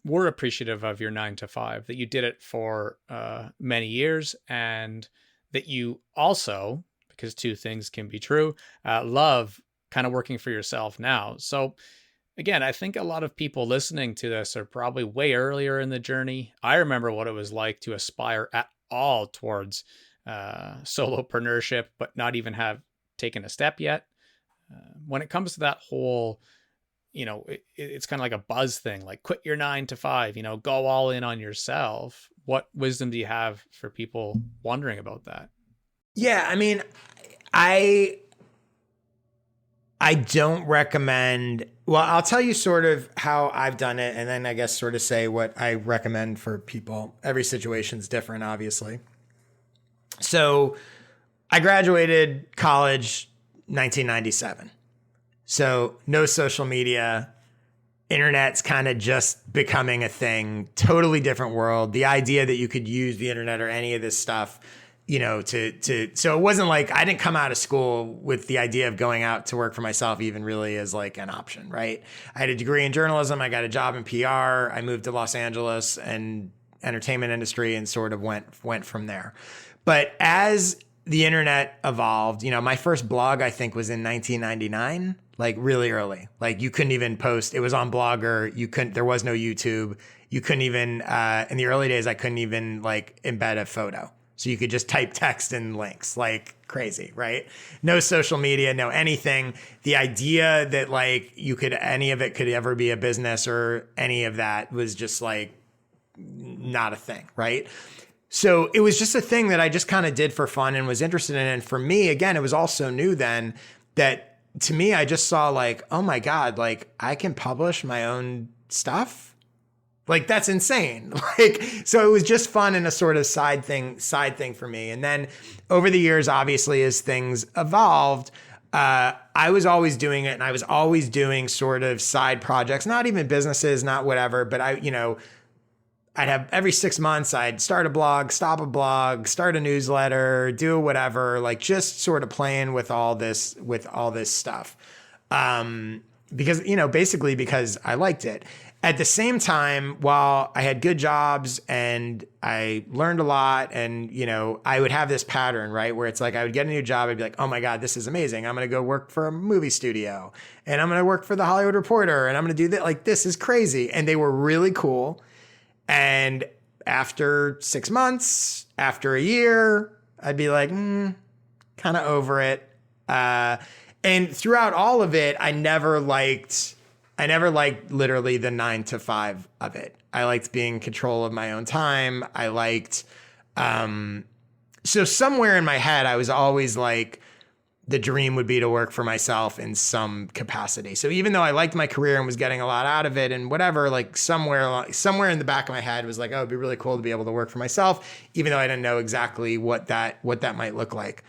were appreciative of your 9 to 5, that you did it for many years, and that you also, because two things can be true, love kind of working for yourself now. So again, I think a lot of people listening to this are probably way earlier in the journey. I remember what it was like to aspire at all towards solopreneurship, but not even have taken a step yet. When it comes to that whole, it's kind of like a buzz thing, like quit your 9 to 5, go all in on yourself. What wisdom do you have for people wondering about that? Yeah, I mean, I don't recommend, well, I'll tell you sort of how I've done it, and then I guess sort of say what I recommend for people. Every situation's different, obviously. So I graduated college 1997. So no social media, internet's kind of just becoming a thing, totally different world. The idea that you could use the internet or any of this stuff so it wasn't like I didn't come out of school with the idea of going out to work for myself even really as like an option, right? I had a degree in journalism. I got a job in PR. I moved to Los Angeles and entertainment industry and sort of went from there. But as the internet evolved, my first blog, I think, was in 1999, like really early. Like you couldn't even post. It was on Blogger. There was no YouTube. You couldn't even, in the early days, I couldn't even like embed a photo. So you could just type text and links like crazy, right? No social media, no anything. The idea that like any of it could ever be a business or any of that was just like not a thing, right? So it was just a thing that I just kind of did for fun and was interested in. And for me, again, it was all so new then that to me, I just saw like, oh my God, like I can publish my own stuff. Like that's insane. Like, so it was just fun and a sort of side thing for me. And then over the years, obviously, as things evolved, I was always doing it, and I was always doing sort of side projects, not even businesses, not whatever, but I'd have every 6 months, I'd start a blog, stop a blog, start a newsletter, do whatever, like just sort of playing with all this stuff. Because, basically because I liked it. At the same time, while I had good jobs and I learned a lot and, I would have this pattern, right? Where it's like, I would get a new job. I'd be like, oh my God, this is amazing. I'm going to go work for a movie studio and I'm going to work for the Hollywood Reporter and I'm going to do that. Like, this is crazy. And they were really cool. And after 6 months, after a year, I'd be like, kind of over it. And throughout all of it, I never liked literally the 9 to 5 of it. I liked being in control of my own time. I liked, so somewhere in my head, I was always like, the dream would be to work for myself in some capacity. So even though I liked my career and was getting a lot out of it and whatever, like somewhere in the back of my head was like, oh, it'd be really cool to be able to work for myself, even though I didn't know exactly what that might look like.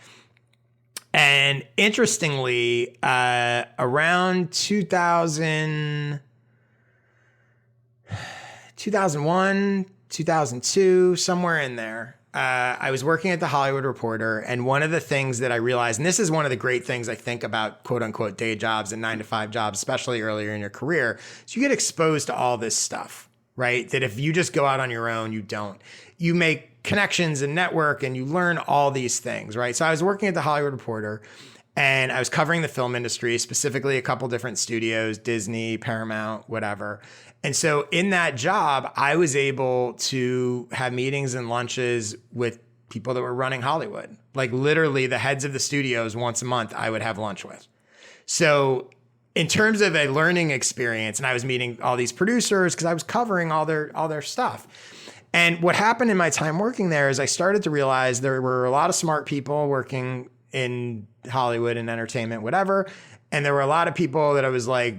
And interestingly, around 2001, 2002, somewhere in there, I was working at the Hollywood Reporter. And one of the things that I realized, and this is one of the great things I think about quote unquote day jobs and 9 to 5 jobs, especially earlier in your career, is you get exposed to all this stuff, right? That if you just go out on your own, you don't. You make connections and network and you learn all these things, right? So I was working at the Hollywood Reporter and I was covering the film industry, specifically a couple different studios, Disney, Paramount, whatever. And so in that job, I was able to have meetings and lunches with people that were running Hollywood. Like literally the heads of the studios once a month, I would have lunch with. So in terms of a learning experience, and I was meeting all these producers because I was covering all their stuff. And what happened in my time working there is I started to realize there were a lot of smart people working in Hollywood and entertainment, whatever. And there were a lot of people that I was like,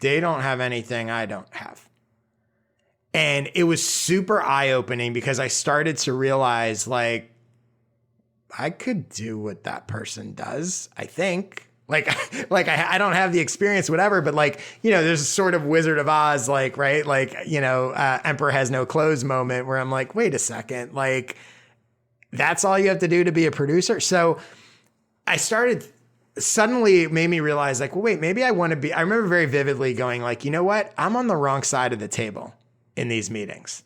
they don't have anything I don't have. And it was super eye-opening because I started to realize like, I could do what that person does, I think. Like I don't have the experience, whatever, but like, there's a sort of Wizard of Oz, like, right? Like, Emperor has no clothes moment where I'm like, wait a second, like that's all you have to do to be a producer. So I suddenly it made me realize like, well, wait, maybe I remember very vividly going like, you know what? I'm on the wrong side of the table in these meetings.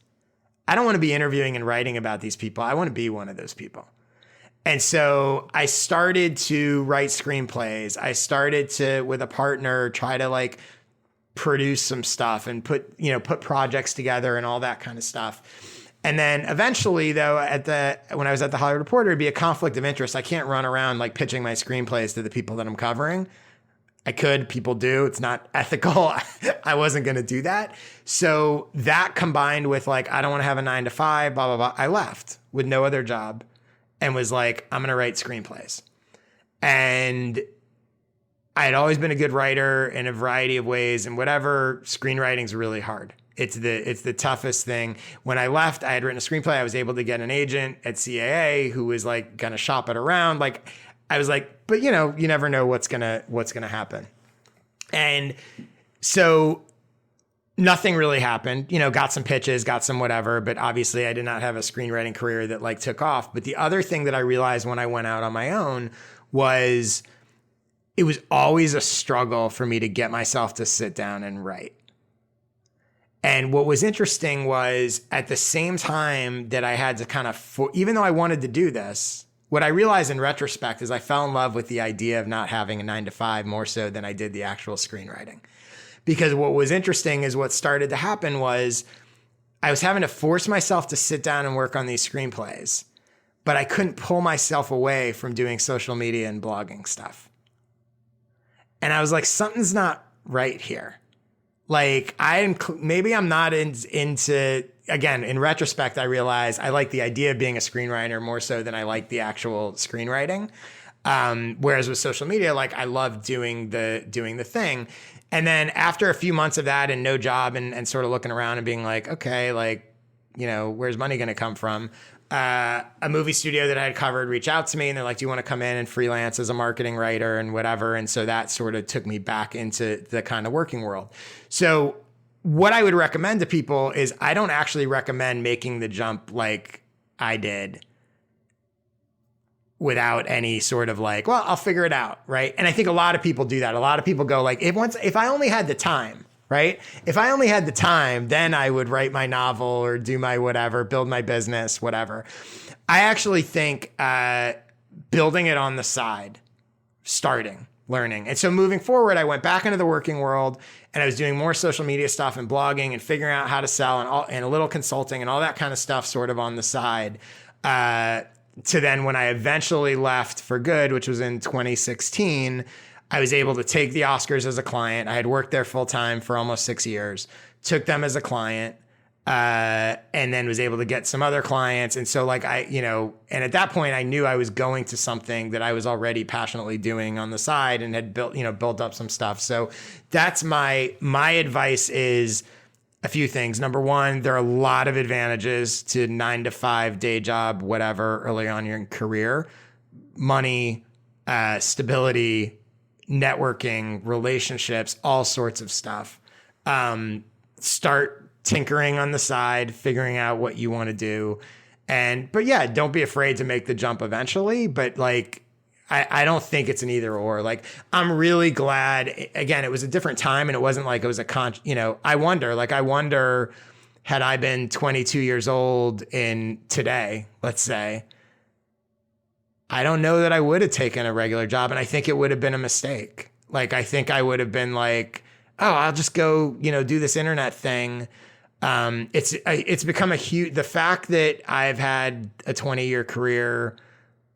I don't want to be interviewing and writing about these people. I want to be one of those people. And so I started to write screenplays. I started to, with a partner, try to like produce some stuff and put projects together and all that kind of stuff. And then eventually though, when I was at the Hollywood Reporter, it'd be a conflict of interest. I can't run around like pitching my screenplays to the people that I'm covering. I could, people do, it's not ethical. I wasn't going to do that. So that combined with like, I don't want to have a 9 to 5, blah, blah, blah. I left with no other job. And was like, I'm going to write screenplays. And I had always been a good writer in a variety of ways and whatever. Screenwriting's really hard. It's the toughest thing. When I left, I had written a screenplay. I was able to get an agent at CAA who was like going to shop it around. Like I was like, but you never know what's going to happen. And so nothing really happened. You know, got some pitches, got some whatever, but obviously I did not have a screenwriting career that like took off. But the other thing that I realized when I went out on my own was it was always a struggle for me to get myself to sit down and write. And what was interesting was at the same time that I had to kind of, even though I wanted to do this, what I realized in retrospect is I fell in love with the idea of not having a 9 to 5 more so than I did the actual screenwriting. Because what was interesting is what started to happen was I was having to force myself to sit down and work on these screenplays, but I couldn't pull myself away from doing social media and blogging stuff. And I was like, something's not right here. Like maybe I'm not into, again, in retrospect, I realize I like the idea of being a screenwriter more so than I like the actual screenwriting. Whereas with social media, like I love doing the thing. And then after a few months of that and no job and sort of looking around and being like, okay, like, you know, where's money going to come from? A movie studio that I had covered reached out to me and they're like, do you want to come in and freelance as a marketing writer and whatever? And so that sort of took me back into the kind of working world. So what I would recommend to people is I don't actually recommend making the jump like I did without any sort of like, well, I'll figure it out, right? And I think a lot of people do that. A lot of people go like, if I only had the time, right? If I only had the time, then I would write my novel or do my whatever, build my business, whatever. I actually think building it on the side, starting, learning. And so moving forward, I went back into the working world and I was doing more social media stuff and blogging and figuring out how to sell and a little consulting and all that kind of stuff sort of on the side. To then when I eventually left for good, which was in 2016, I was able to take the Oscars as a client. I had worked there full time for almost 6 years, took them as a client, and then was able to get some other clients. And so like and at that point I knew I was going to something that I was already passionately doing on the side and had built up some stuff. So that's my advice is a few things. Number one, there are a lot of advantages to 9 to 5 day job, whatever, early on in your career. Money, stability, networking, relationships, all sorts of stuff. Start tinkering on the side, figuring out what you want to do. But yeah, don't be afraid to make the jump eventually. But like, I don't think it's an either or. Like, I'm really glad, again, it was a different time and it wasn't like it was I wonder had I been 22 years old in today, let's say, I don't know that I would have taken a regular job. And I think it would have been a mistake. Like, I think I would have been like, oh, I'll just go, do this internet thing. It's become the fact that I've had a 20-year career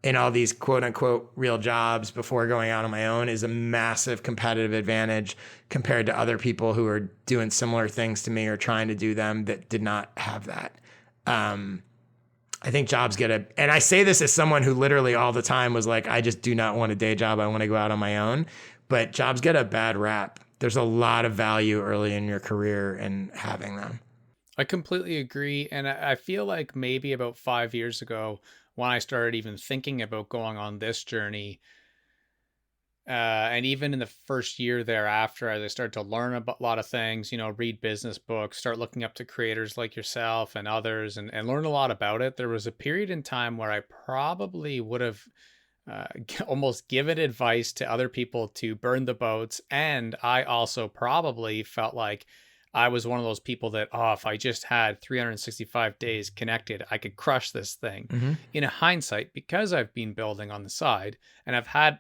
in all these quote unquote real jobs before going out on my own is a massive competitive advantage compared to other people who are doing similar things to me or trying to do them that did not have that. I think jobs and I say this as someone who literally all the time was like, I just do not want a day job. I want to go out on my own, but jobs get a bad rap. There's a lot of value early in your career in having them. I completely agree. And I feel like maybe about 5 years ago, when I started even thinking about going on this journey, and even in the first year thereafter, as I started to learn a lot of things, read business books, start looking up to creators like yourself and others and learn a lot about it, there was a period in time where I probably would have almost given advice to other people to burn the boats. And I also probably felt like I was one of those people that, if I just had 365 days connected, I could crush this thing. Mm-hmm. In hindsight, because I've been building on the side and I've had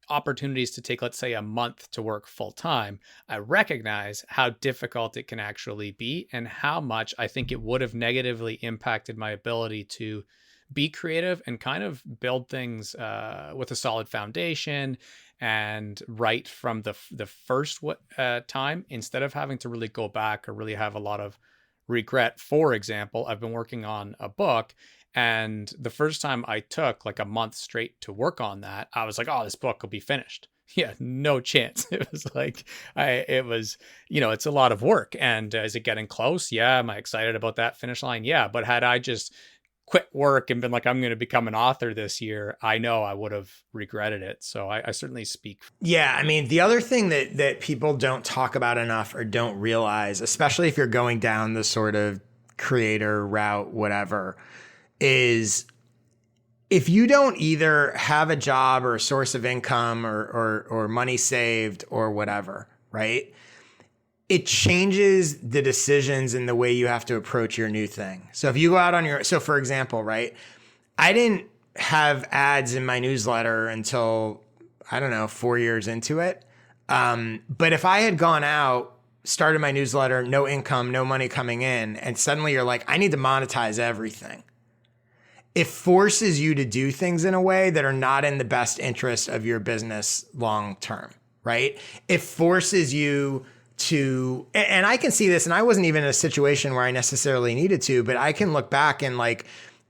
opportunities to take, let's say, a month to work full time, I recognize how difficult it can actually be and how much I think it would have negatively impacted my ability to be creative and kind of build things with a solid foundation and write from the first time instead of having to really go back or really have a lot of regret. For example, I've been working on a book, and the first time I took like a month straight to work on that, I was like, oh, this book will be finished. Yeah, no chance. It was like, it's a lot of work. And is it getting close? Yeah. Am I excited about that finish line? Yeah. But had I just quit work and been like, I'm going to become an author this year, I know I would have regretted it. So I certainly speak. Yeah, I mean, the other thing that people don't talk about enough or don't realize, especially if you're going down the sort of creator route, whatever, is if you don't either have a job or a source of income or money saved or whatever, right? It changes the decisions and the way you have to approach your new thing. So if you go out on your, so for example, right, I didn't have ads in my newsletter until, I don't know, 4 years into it. But if I had gone out, started my newsletter, no income, no money coming in, and suddenly you're like, I need to monetize everything. It forces you to do things in a way that are not in the best interest of your business long term, right? It forces you to, and I can see this, and I wasn't even in a situation where I necessarily needed to, but I can look back and like,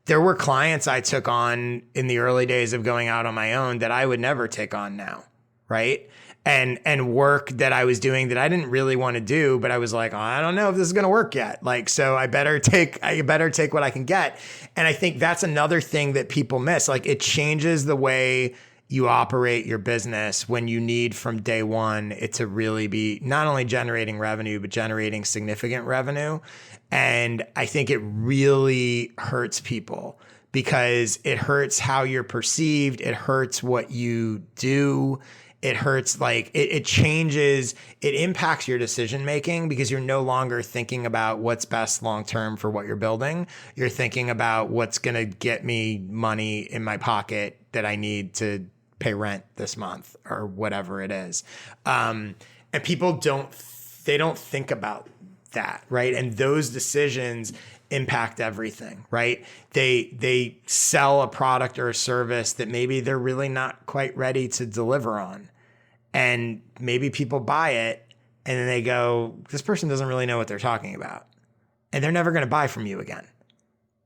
there were clients I took on in the early days of going out on my own that I would never take on now, right? And work that I was doing that I didn't really want to do, but I was like, oh, I don't know if this is going to work yet. Like, so I better take what I can get. And I think that's another thing that people miss. Like, it changes the way you operate your business when you need from day one it to really be not only generating revenue, but generating significant revenue. And I think it really hurts people because it hurts how you're perceived. It hurts what you do. It hurts, like it changes, it impacts your decision making because you're no longer thinking about what's best long term for what you're building. You're thinking about what's going to get me money in my pocket that I need to pay rent this month or whatever it is. And people don't think about that, right? And those decisions impact everything, right? They sell a product or a service that maybe they're really not quite ready to deliver on. And maybe people buy it and then they go, this person doesn't really know what they're talking about. And they're never going to buy from you again,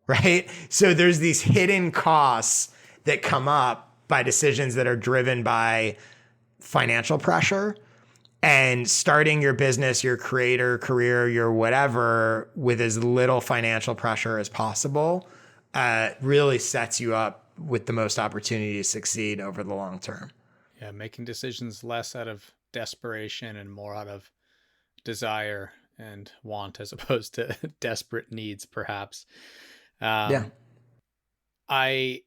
right? So there's these hidden costs that come up by decisions that are driven by financial pressure. And starting your business, your creator career, your whatever, with as little financial pressure as possible, really sets you up with the most opportunity to succeed over the long term. Yeah, making decisions less out of desperation and more out of desire and want as opposed to desperate needs, perhaps. Yeah. I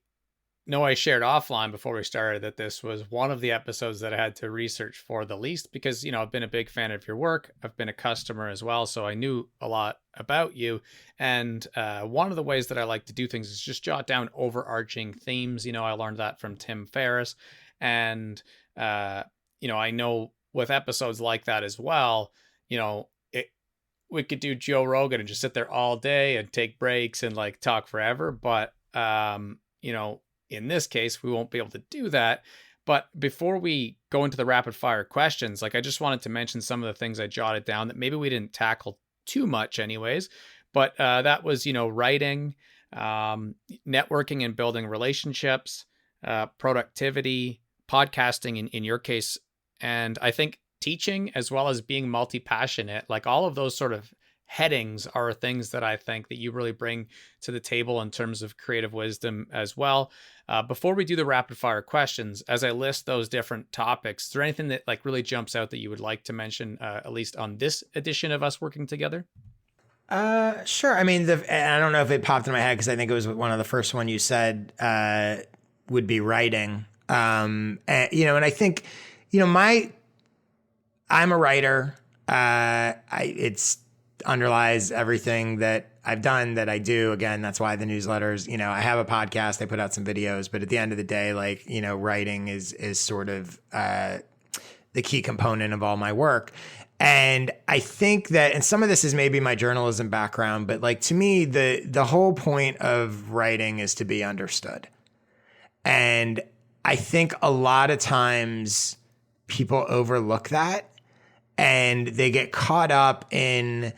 know I shared offline before we started that this was one of the episodes that I had to research for the least because, you know, I've been a big fan of your work. I've been a customer as well, so I knew a lot about you. And one of the ways that I like to do things is just jot down overarching themes. You know, I learned that from Tim Ferriss. And, you know, I know with episodes like that as well, you know, we could do Joe Rogan and just sit there all day and take breaks and like talk forever. But, you know, in this case, we won't be able to do that. But before we go into the rapid fire questions, like I just wanted to mention some of the things I jotted down that maybe we didn't tackle too much anyways. But that was, you know, writing, networking and building relationships, productivity, podcasting in your case. And I think teaching as well as being multi-passionate, like all of those sort of headings are things that I think that you really bring to the table in terms of creative wisdom as well. Before we do the rapid fire questions, as I list those different topics, is there anything that like really jumps out that you would like to mention, at least on this edition of us working together? Sure. I mean, and I don't know if it popped in my head because I think it was one of the first one you said would be writing. And, you know, and I think, you know, I'm a writer. It's underlies everything that I've done, that I do. Again, that's why the newsletters, you know, I have a podcast, I put out some videos, but at the end of the day, like, you know, writing is sort of the key component of all my work. And I think that, and some of this is maybe my journalism background, but like to me, the whole point of writing is to be understood. And I think a lot of times people overlook that and they get caught up in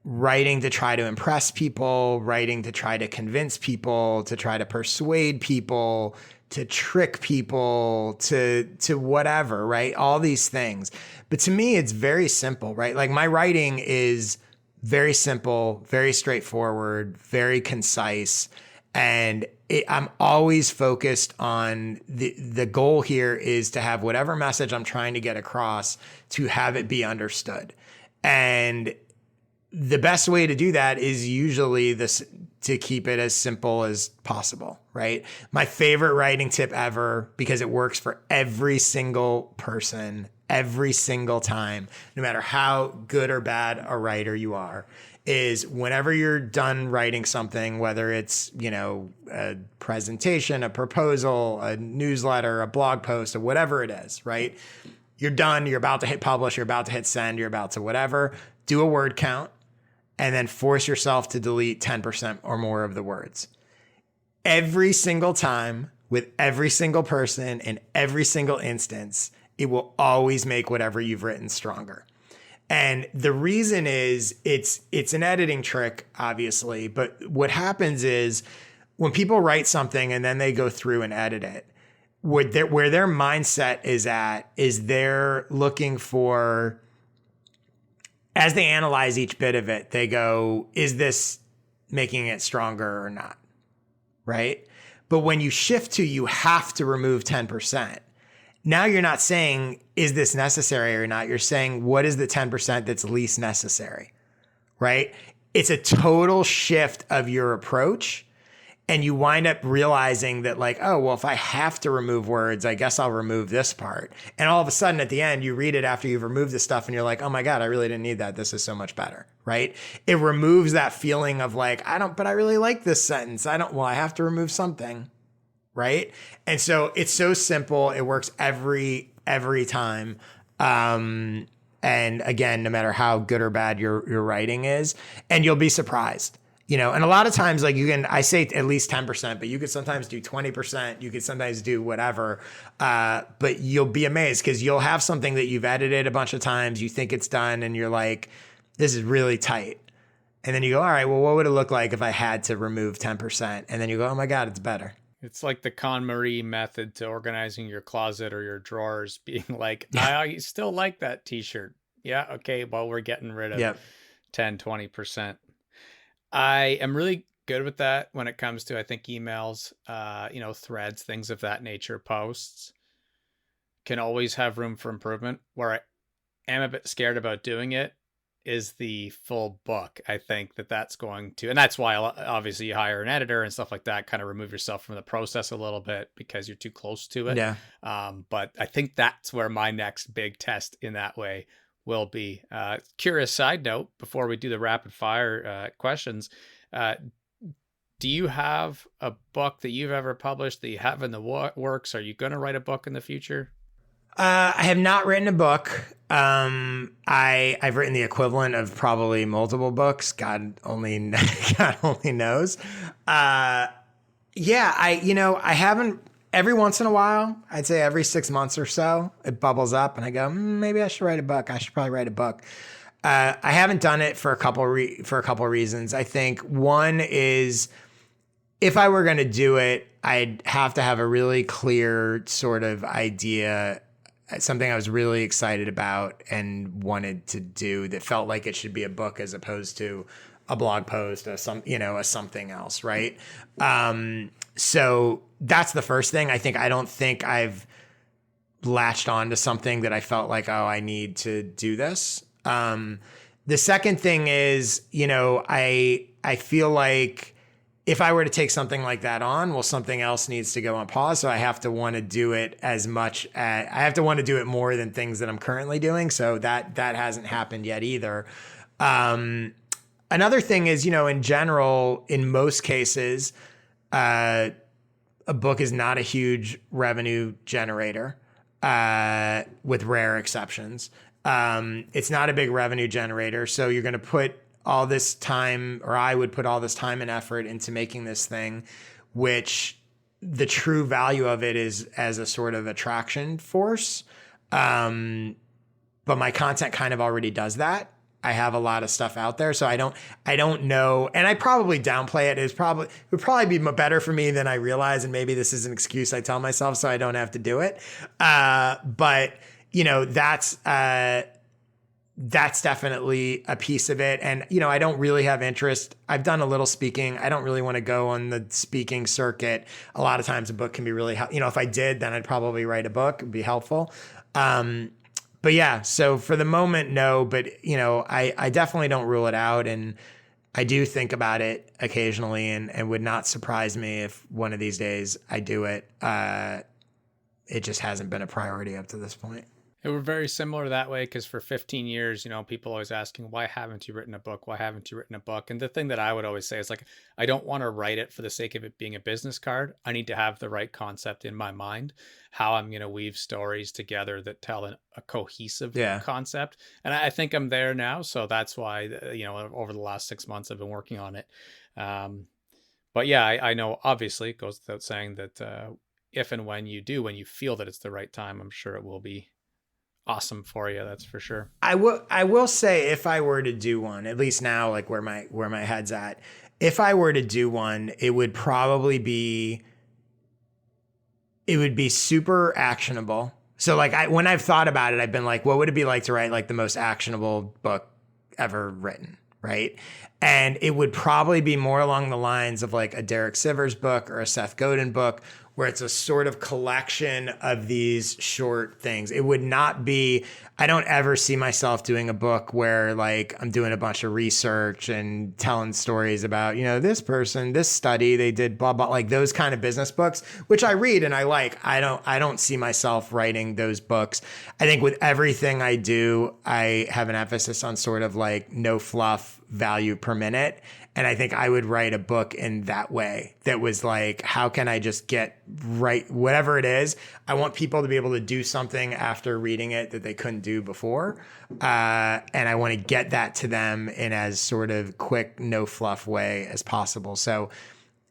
writing to try to impress people, writing to try to convince people, to try to persuade people, to trick people, to whatever, right? All these things. But to me, it's very simple, right? Like my writing is very simple, very straightforward, very concise. And I'm always focused on the goal here is to have whatever message I'm trying to get across to have it be understood. And the best way to do that is usually this, to keep it as simple as possible, right? My favorite writing tip ever, because it works for every single person, every single time, no matter how good or bad a writer you are, is whenever you're done writing something, whether it's, a presentation, a proposal, a newsletter, a blog post, or whatever it is, right? You're done, you're about to hit publish, you're about to hit send, you're about to whatever, do a word count, and then force yourself to delete 10% or more of the words. Every single time, with every single person, in every single instance, it will always make whatever you've written stronger. And the reason is it's an editing trick, obviously, but what happens is when people write something and then they go through and edit it, where their mindset is at is they're looking for, as they analyze each bit of it, they go, is this making it stronger or not? Right? But when you shift to, you have to remove 10%. Now you're not saying, is this necessary or not? You're saying, what is the 10% that's least necessary, right? It's a total shift of your approach. And you wind up realizing that like, oh, well, if I have to remove words, I guess I'll remove this part. And all of a sudden at the end, you read it after you've removed the stuff and you're like, oh my God, I really didn't need that. This is so much better, right? It removes that feeling of like, but I really like this sentence. I have to remove something. Right. And so it's so simple. It works every time. And again, no matter how good or bad your writing is, and you'll be surprised, and a lot of times, like I say at least 10%, but you could sometimes do 20%. You could sometimes do whatever. But you'll be amazed because you'll have something that you've edited a bunch of times. You think it's done and you're like, this is really tight. And then you go, all right, well, what would it look like if I had to remove 10%? And then you go, oh my God, it's better. It's like the KonMari method to organizing your closet or your drawers, being like, I still like that t-shirt. Yeah, okay, well, we're getting rid of 10, 20%. I am really good with that when it comes to, I think, emails, threads, things of that nature. Posts can always have room for improvement. Where I am a bit scared about doing it is the full book. I think that's going to, and that's why obviously you hire an editor and stuff like that, kind of remove yourself from the process a little bit because you're too close to it. Yeah. But I think that's where my next big test in that way will be. Curious side note, before we do the rapid fire questions, do you have a book that you've ever published that you have in the works? Are you going to write a book in the future? I have not written a book. I've written the equivalent of probably multiple books. God only knows. I haven't. Every once in a while, I'd say every 6 months or so, it bubbles up, and I go, maybe I should write a book. I should probably write a book. I haven't done it for a couple reasons. I think one is, if I were going to do it, I'd have to have a really clear sort of idea, something I was really excited about and wanted to do that felt like it should be a book as opposed to a blog post or a something else, right? So that's the first thing. I don't think I've latched on to something that I felt like, oh, I need to do this. The second thing is, I feel like if I were to take something like that on, well, something else needs to go on pause. So I have to want to do it I have to want to do it more than things that I'm currently doing. So that hasn't happened yet either. Another thing is, in general, in most cases, a book is not a huge revenue generator, with rare exceptions. It's not a big revenue generator. So you're going to put all this time, or I would put all this time and effort into making this thing, which the true value of it is as a sort of attraction force. But my content kind of already does that. I have a lot of stuff out there, so I don't know, and I probably downplay it. It would probably be better for me than I realize, and maybe this is an excuse I tell myself so I don't have to do it. But that's that's definitely a piece of it. And, I don't really have interest. I've done a little speaking. I don't really want to go on the speaking circuit. A lot of times a book can be really, if I did, then I'd probably write a book. It'd be helpful. But yeah, so for the moment, no, but I definitely don't rule it out. And I do think about it occasionally, and would not surprise me if one of these days I do it. It just hasn't been a priority up to this point. It were very similar that way because for 15 years, people always asking, why haven't you written a book? Why haven't you written a book? And the thing that I would always say is like, I don't want to write it for the sake of it being a business card. I need to have the right concept in my mind, how I'm going to weave stories together that tell a cohesive concept. And I think I'm there now. So that's why, over the last 6 months, I've been working on it. But yeah, I know obviously it goes without saying that if and when you feel that it's the right time, I'm sure it will be awesome for you. That's for sure. I will say, if I were to do one, at least now, like where my head's at, if I were to do one, it would be super actionable. So like when I've thought about it, I've been like, what would it be like to write like the most actionable book ever written? Right. And it would probably be more along the lines of like a Derek Sivers book or a Seth Godin book, where it's a sort of collection of these short things. It would not be, I don't ever see myself doing a book where like I'm doing a bunch of research and telling stories about, this person, this study, they did blah, blah, like those kind of business books, which I read and I like. I don't see myself writing those books. I think with everything I do, I have an emphasis on sort of like no fluff, value per minute. And I think I would write a book in that way that was like, how can I just get right, whatever it is? I want people to be able to do something after reading it that they couldn't do before. And I want to get that to them in as sort of quick, no fluff way as possible. So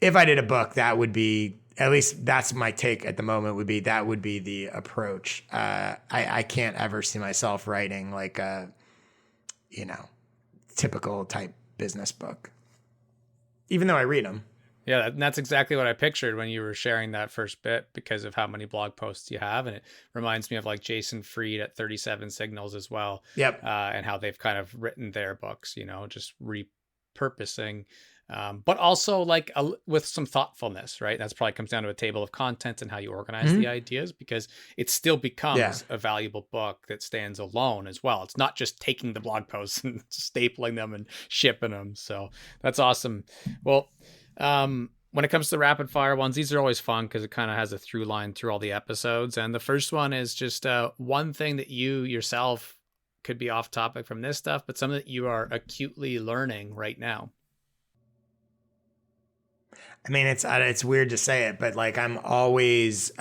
if I did a book, that would be, at least that's my take at the moment, that would be the approach. I can't ever see myself writing like a, typical type business book, even though I read them. Yeah, and that's exactly what I pictured when you were sharing that first bit because of how many blog posts you have. And it reminds me of like Jason Fried at 37 Signals as well. Yep. And how they've kind of written their books, just repurposing, but also like with some thoughtfulness, right? That's probably comes down to a table of contents and how you organize the ideas, because it still becomes a valuable book that stands alone as well. It's not just taking the blog posts and stapling them and shipping them. So that's awesome. Well, when it comes to the rapid fire ones, these are always fun because it kind of has a through line through all the episodes. And the first one is just one thing that you yourself could be off topic from this stuff, but something that you are acutely learning right now. I mean, it's weird to say it, but like I'm always,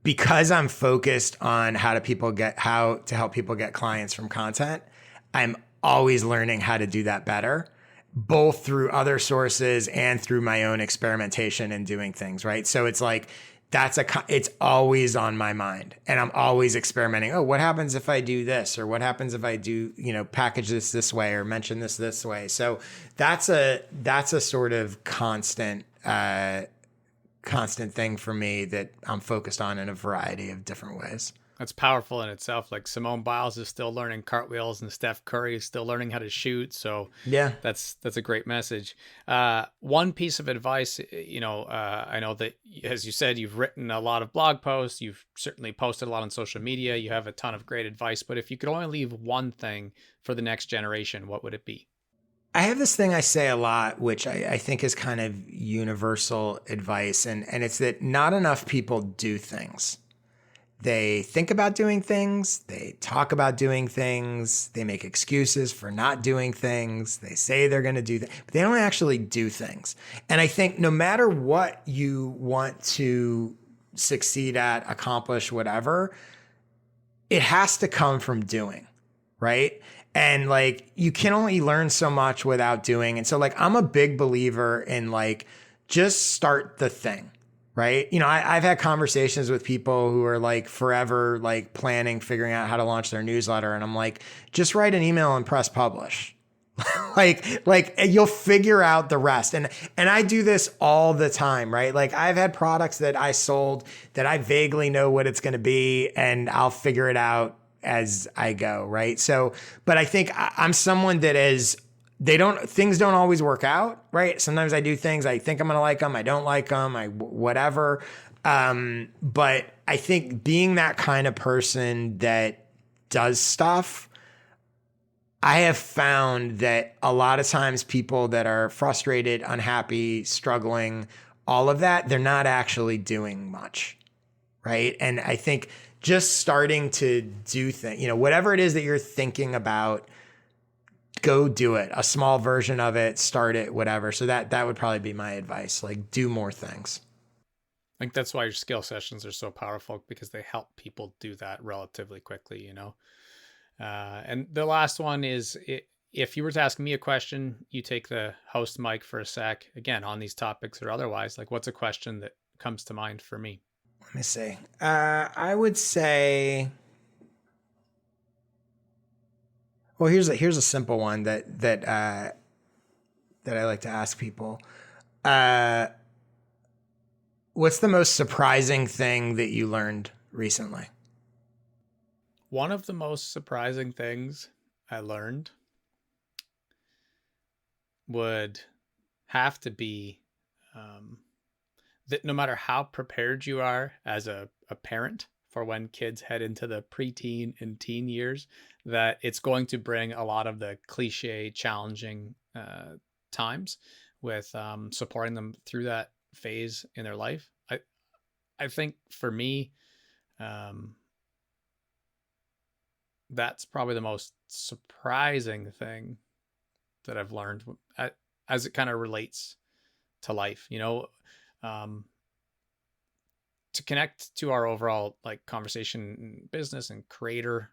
because I'm focused on how to help people get clients from content, I'm always learning how to do that better, both through other sources and through my own experimentation and doing things, right? So it's like, it's always on my mind, and I'm always experimenting. Oh, what happens if I do this? Or what happens if I do, package this way or mention this way? So that's a sort of constant thing for me that I'm focused on in a variety of different ways. That's powerful in itself. Like Simone Biles is still learning cartwheels and Steph Curry is still learning how to shoot. So yeah, that's a great message. One piece of advice, I know that, as you said, you've written a lot of blog posts. You've certainly posted a lot on social media. You have a ton of great advice, but if you could only leave one thing for the next generation, what would it be? I have this thing I say a lot, which I think is kind of universal advice. And it's that not enough people do things. They think about doing things, they talk about doing things, they make excuses for not doing things, they say they're going to do things, but they don't actually do things. And I think no matter what you want to succeed at, accomplish, whatever, it has to come from doing, right? And like, you can only learn so much without doing. And so like, I'm a big believer in like, just start the thing. Right. I've had conversations with people who are like forever, like planning, figuring out how to launch their newsletter. And I'm like, just write an email and press publish. like you'll figure out the rest. And I do this all the time, right? Like I've had products that I sold that I vaguely know what it's going to be and I'll figure it out as I go. Right. So, but I think I'm someone that is, things don't always work out. Right. Sometimes I do things, I think I'm going to like them. I don't like them. Whatever. But I think being that kind of person that does stuff, I have found that a lot of times people that are frustrated, unhappy, struggling, all of that, they're not actually doing much, right? And I think just starting to do things, whatever it is that you're thinking about, go do it. A small version of it, start it, whatever. So that would probably be my advice. Like, do more things. I think that's why your skill sessions are so powerful, because they help people do that relatively quickly, And the last one is, if you were to ask me a question, you take the host mic for a sec, again, on these topics or otherwise. Like, what's a question that comes to mind for me? Let me see. I would say, well, here's a simple one that I like to ask people. What's the most surprising thing that you learned recently? One of the most surprising things I learned would have to be that no matter how prepared you are as a parent for when kids head into the preteen and teen years, that it's going to bring a lot of the cliche, challenging times with supporting them through that phase in their life. I think for me, that's probably the most surprising thing that I've learned as it kind of relates to life, to connect to our overall like conversation in business and creator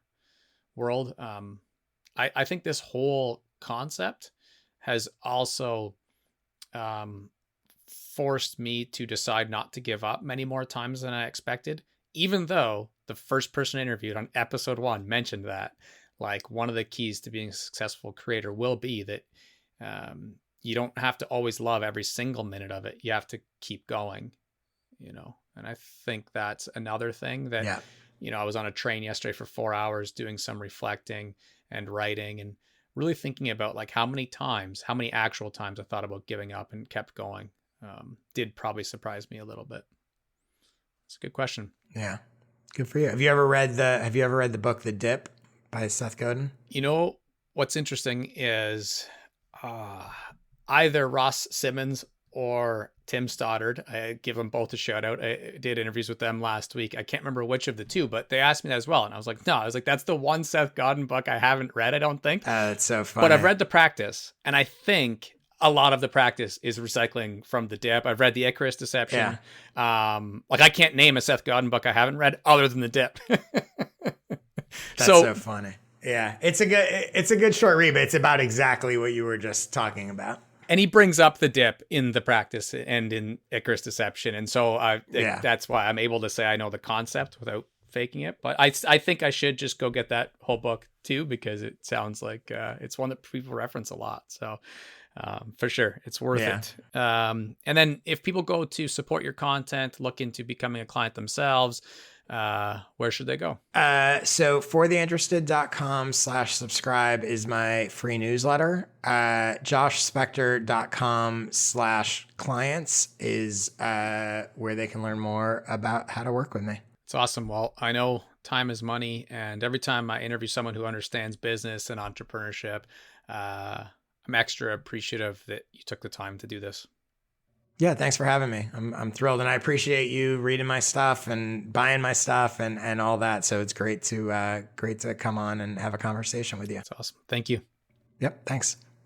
world. I think this whole concept has also forced me to decide not to give up many more times than I expected, even though the first person interviewed on episode 1 mentioned that, like, one of the keys to being a successful creator will be that you don't have to always love every single minute of it. You have to keep going, and I think that's another thing that, I was on a train yesterday for 4 hours doing some reflecting and writing and really thinking about like how many actual times I thought about giving up and kept going. Did probably surprise me a little bit. It's a good question. Yeah. Good for you. Have you ever read the book The Dip by Seth Godin? What's interesting is either Ross Simmons or Tim Stoddard. I give them both a shout out. I did interviews with them last week. I can't remember which of the two, but they asked me that as well. And I was like, no, that's the one Seth Godin book I haven't read, I don't think. That's so funny. But I've read The Practice, and I think a lot of The Practice is recycling from The Dip. I've read The Icarus Deception. Yeah. Like, I can't name a Seth Godin book I haven't read other than The Dip. That's so funny. Yeah. It's a good short read, but it's about exactly what you were just talking about. And he brings up The Dip in The Practice and in Icarus Deception. And so that's why I'm able to say I know the concept without faking it. But I think I should just go get that whole book too, because it sounds like it's one that people reference a lot. So for sure, it's worth it. And then if people go to support your content, look into becoming a client themselves, where should they go? So fortheinterested.com/subscribe is my free newsletter. joshspector.com/clients is where they can learn more about how to work with me. It's awesome. Well, I know time is money, and every time I interview someone who understands business and entrepreneurship, I'm extra appreciative that you took the time to do this. Yeah, thanks for having me. I'm thrilled, and I appreciate you reading my stuff and buying my stuff and all that. So it's great to come on and have a conversation with you. That's awesome. Thank you. Yep. Thanks.